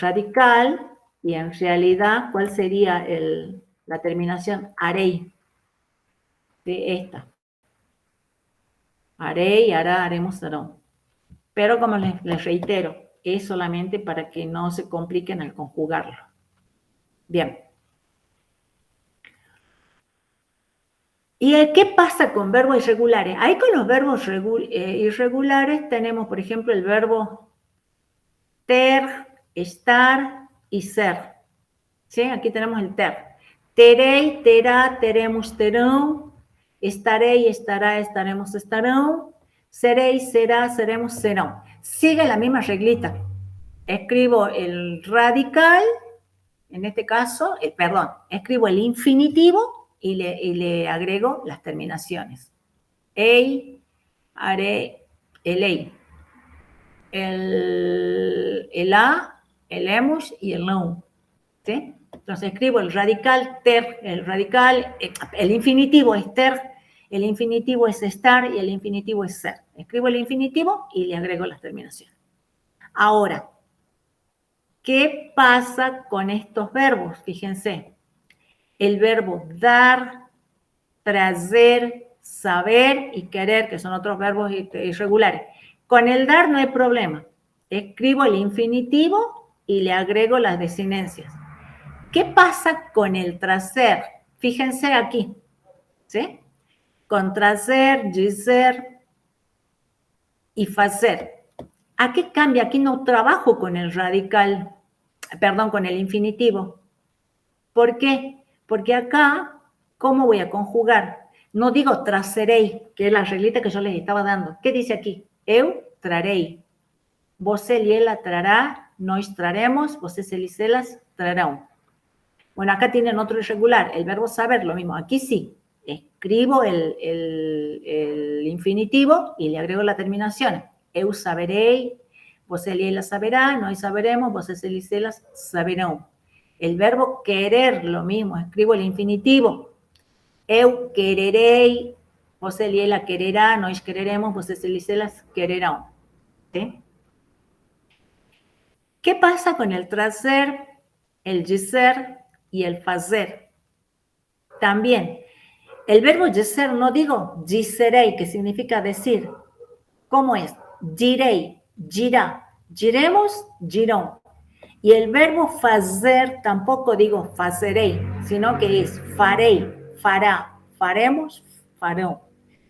radical y en realidad, ¿cuál sería la terminación? Harei. De esta. Haré, hará, haremos, harán. Pero como les reitero, es solamente para que no se compliquen al conjugarlo. Bien. ¿Y qué pasa con verbos irregulares? Ahí con los verbos irregulares tenemos, por ejemplo, el verbo ter, estar y ser. ¿Sí? Aquí tenemos el ter. Terei, terá, teremos, terão. Estarei, estará, estaremos, estarão. Serei, será, seremos, serão. Sigue la misma reglita. Escribo el radical En este caso, perdón, escribo el infinitivo y le agrego las terminaciones. Ei, haré, el ei. El a, el emus y el não. ¿Sí? Entonces escribo el radical ter, el infinitivo es ter, el infinitivo es estar y el infinitivo es ser. Escribo el infinitivo y le agrego las terminaciones. Ahora, ¿qué pasa con estos verbos? Fíjense, el verbo dar, traer, saber y querer, que son otros verbos irregulares. Con el dar no hay problema. Escribo el infinitivo y le agrego las desinencias. ¿Qué pasa con el trazer? Fíjense aquí, ¿sí? Con trazer, dizer y fazer. ¿A qué cambia? Aquí no trabajo con el radical, perdón, con el infinitivo. ¿Por qué? Porque acá, ¿cómo voy a conjugar? No digo trazerei, que es la reglita que yo les estaba dando. ¿Qué dice aquí? Eu trarei. Você e ela trará, nós traremos, vocês e elas trarão. Bueno, acá tienen otro irregular, el verbo saber, lo mismo. Aquí sí, escribo el infinitivo y le agrego la terminación. Eu saberei, você e ela saberá, nós saberemos, vocês e elas saberão. El verbo querer, lo mismo, escribo el infinitivo. Eu quererei, você e ela quererá, nós quereremos, vocês e elas quererão. ¿Sí? ¿Qué pasa con el trazer, el dizer y el fazer? También, el verbo dizer no digo dicerei, que significa decir. ¿Cómo es? Direi, dirá, diremos, dirão. Y el verbo fazer tampoco digo fazerei, sino que es farei, fará, faremos, farão.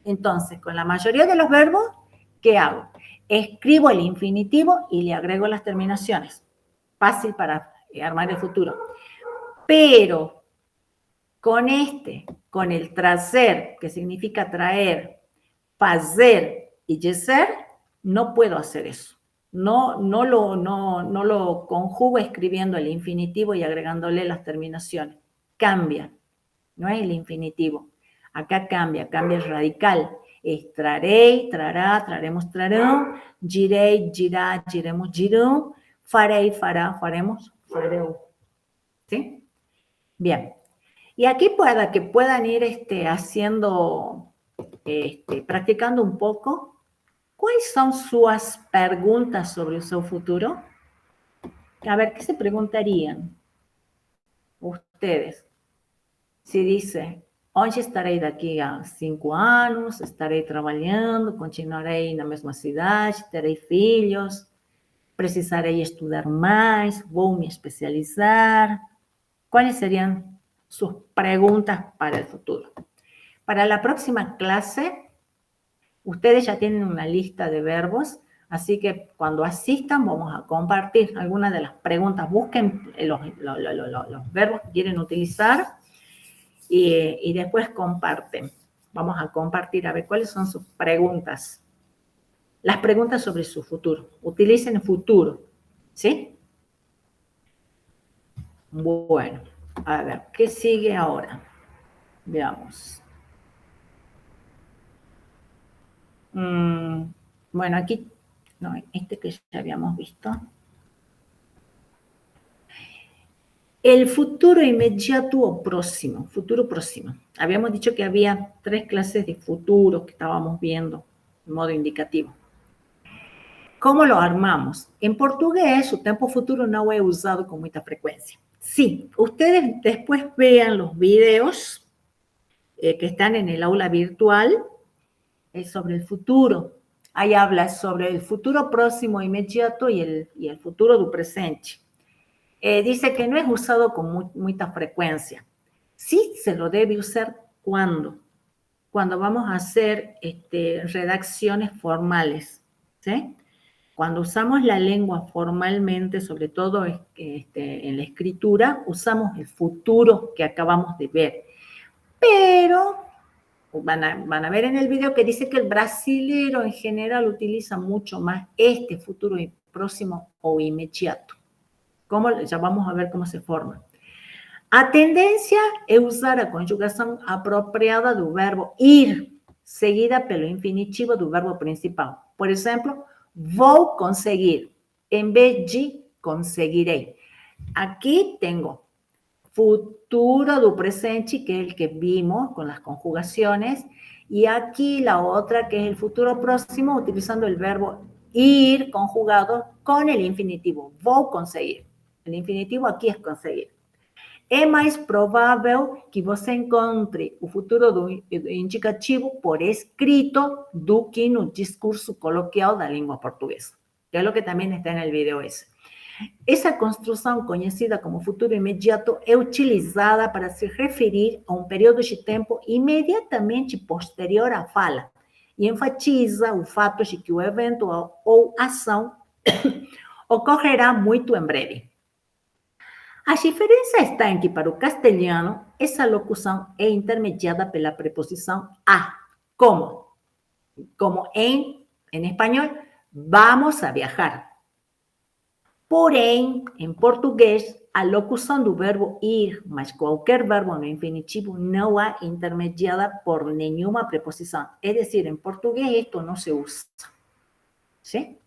Entonces, con la mayoría de los verbos, ¿qué hago? Escribo el infinitivo y le agrego las terminaciones. Fácil para armar el futuro. Pero con con el trazer, que significa traer, fazer y dizer, no puedo hacer eso. No lo conjugo escribiendo el infinitivo y agregándole las terminaciones. Cambia, no es el infinitivo. Acá cambia el radical. Es trarei, trará, traremos, trarão, direi, dirá, diremos, dirão, farei, fará, faremos, fareu. ¿Sí? Bien. Y aquí para que puedan ir haciendo, practicando un poco, ¿cuáles son sus preguntas sobre su futuro? A ver, ¿qué se preguntarían ustedes? Si dice, onde estarei daqui a 5 anos, estarei trabalhando, continuarei na mesma cidade, terei filhos, precisarei estudar mais, vou me especializar. ¿Cuáles serían sus preguntas para el futuro? Para la próxima clase, ustedes ya tienen una lista de verbos, así que cuando asistan vamos a compartir algunas de las preguntas. Busquen los verbos que quieren utilizar y después comparten. Vamos a compartir a ver cuáles son sus preguntas. Las preguntas sobre su futuro. Utilicen el futuro, ¿sí? Bueno, a ver, ¿qué sigue ahora? Veamos. Bueno, aquí, no, que ya habíamos visto. El futuro inmediato o próximo, futuro próximo. Habíamos dicho que había 3 clases de futuro que estábamos viendo de modo indicativo. ¿Cómo lo armamos? En portugués, o tempo futuro no es usado con mucha frecuencia. Sí, ustedes después vean los videos que están en el aula virtual sobre el futuro. Ahí habla sobre el futuro próximo inmediato y el futuro do presente. Dice que no es usado con mucha frecuencia. Sí se lo debe usar cuando vamos a hacer redacciones formales, ¿sí? Cuando usamos la lengua formalmente, sobre todo en la escritura, usamos el futuro que acabamos de ver. Pero van a ver en el video que dice que el brasilero en general utiliza mucho más futuro próximo o inmediato. Ya vamos a ver cómo se forma. A tendência é usar a conjugação apropriada do verbo ir, seguida pelo infinitivo do verbo principal. Por exemplo, vou conseguir, em vez de conseguirei. Aqui tenho futuro do presente, que es el que vimos con las conjugaciones, y aquí la otra, que es el futuro próximo, utilizando el verbo ir conjugado con el infinitivo. Vou conseguir. El infinitivo aqui é conseguir. É mais provável que você encontre o futuro do indicativo por escrito do que no discurso coloquial da língua portuguesa, que é o que também está en el video ese. Essa construção, conhecida como futuro imediato, é utilizada para se referir a um período de tempo imediatamente posterior à fala e enfatiza o fato de que o evento ou ação ocorrerá muito em breve. A diferença está em que, para o castelhano, essa locução é intermediada pela preposição a, como em espanhol, vamos a viajar. Porém, em português, a locução do verbo ir, mas qualquer verbo no infinitivo, não é intermediada por nenhuma preposição. É decir, em português isto não se usa. ¿Sí?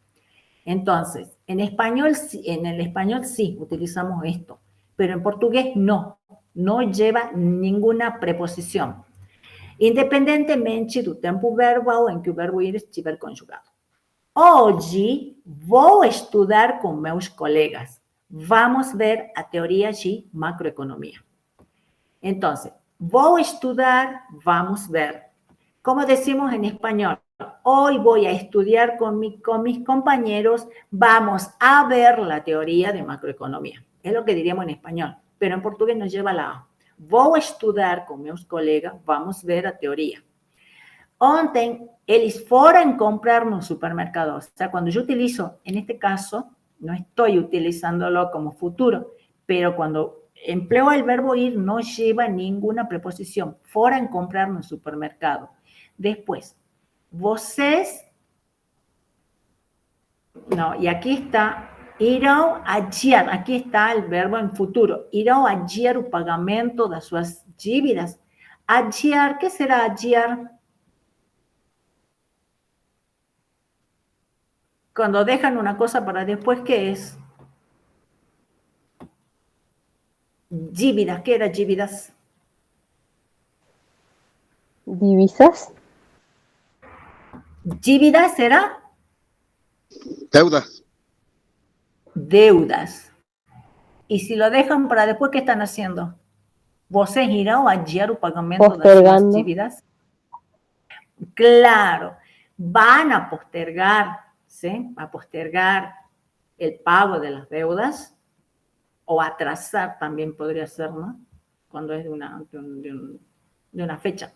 Entonces, en el español sí utilizamos esto, pero en portugués no lleva ninguna preposición, independentemente do tempo verbal em que o verbo ir estiver conjugado. Hoje vou estudar com meus colegas. Vamos ver a teoria de macroeconomia. Entonces, vou estudar, vamos ver. Como decimos en español, hoy voy a estudiar con mis compañeros, vamos a ver la teoría de macroeconomía. Es lo que diríamos en español, pero en portugués nos lleva la A. Vou estudar com meus colegas, vamos ver a teoria. Ontem, eles foram comprar no supermercado. O sea, cuando yo utilizo, en este caso, no estoy utilizándolo como futuro, pero cuando empleo el verbo ir, no lleva ninguna preposición. Foram comprar no supermercado. Después, vocês... No, y aquí está, irão adiar. Aquí está el verbo en futuro. Irão adiar o pagamento das suas dívidas. Adiar, ¿qué será adiar? Cuando dejan una cosa para después, ¿qué es? Dívidas, ¿qué era dívidas? ¿Divisas? Dívidas era Deudas. deudas. Y si lo dejan para después, ¿qué están haciendo? ¿Vocês irão adiar o pagamento das suas dívidas? Claro, van a postergar, ¿sí? A postergar el pago de las deudas, o atrasar también podría ser, ¿no? Cuando es de una fecha.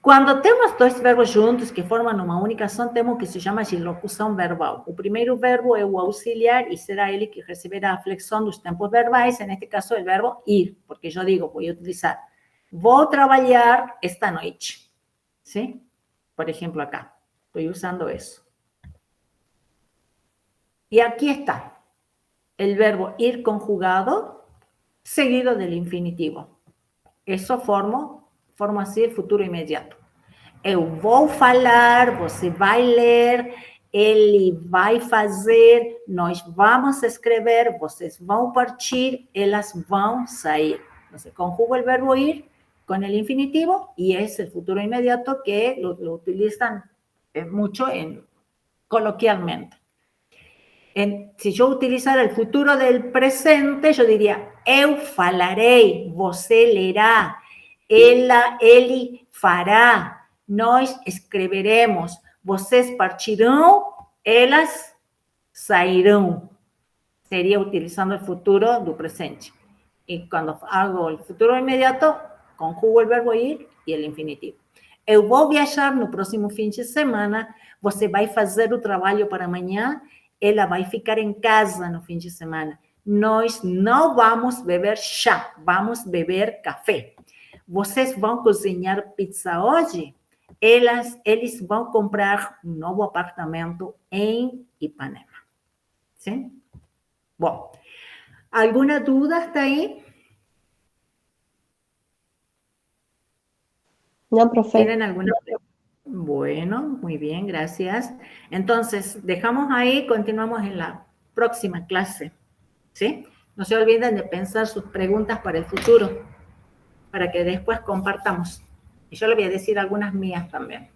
Quando temos dois verbos juntos que formam uma única ação, temos o que se chama de locução verbal. O primeiro verbo é o auxiliar e será ele que receberá a flexão dos tempos verbais, neste caso, o verbo ir, porque eu digo, vou utilizar, vou trabalhar esta noite. ¿Sí? Por ejemplo, acá. Estoy usando eso. Y aquí está el verbo ir conjugado seguido del infinitivo. Eso forma así el futuro imediato. Eu vou falar, você vai ler, ele vai fazer, nós vamos escrever, vocês vão partir, elas vão sair. Entonces, conjugo el verbo ir con el infinitivo y es el futuro inmediato que lo utilizan mucho coloquialmente. Si yo utilizara el futuro del presente, yo diría, eu falarei, você lerá, ela, ele fará, nós escreveremos, vocês partirão, elas sairão. Sería utilizando el futuro do presente. Y cuando hago el futuro inmediato, conjugo el verbo ir y el infinitivo. Eu vou viajar no próximo fim de semana, você vai fazer o trabalho para amanhã, ela vai ficar em casa no fim de semana. Nós não vamos beber chá, vamos beber café. Vocês vão cozinhar pizza hoje? Eles vão comprar um novo apartamento em Ipanema. Sim? Bom, alguma dúvida hasta aí? No, profe. ¿Tienen alguna pregunta? Bueno, muy bien, gracias. Entonces, dejamos ahí, continuamos en la próxima clase, ¿sí? No se olviden de pensar sus preguntas para el futuro, para que después compartamos. Y yo le voy a decir algunas mías también,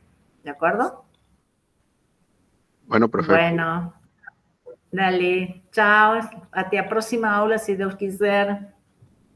¿de acuerdo? Bueno, profe. Bueno, dale, chao, hasta la próxima aula, si Dios quiser.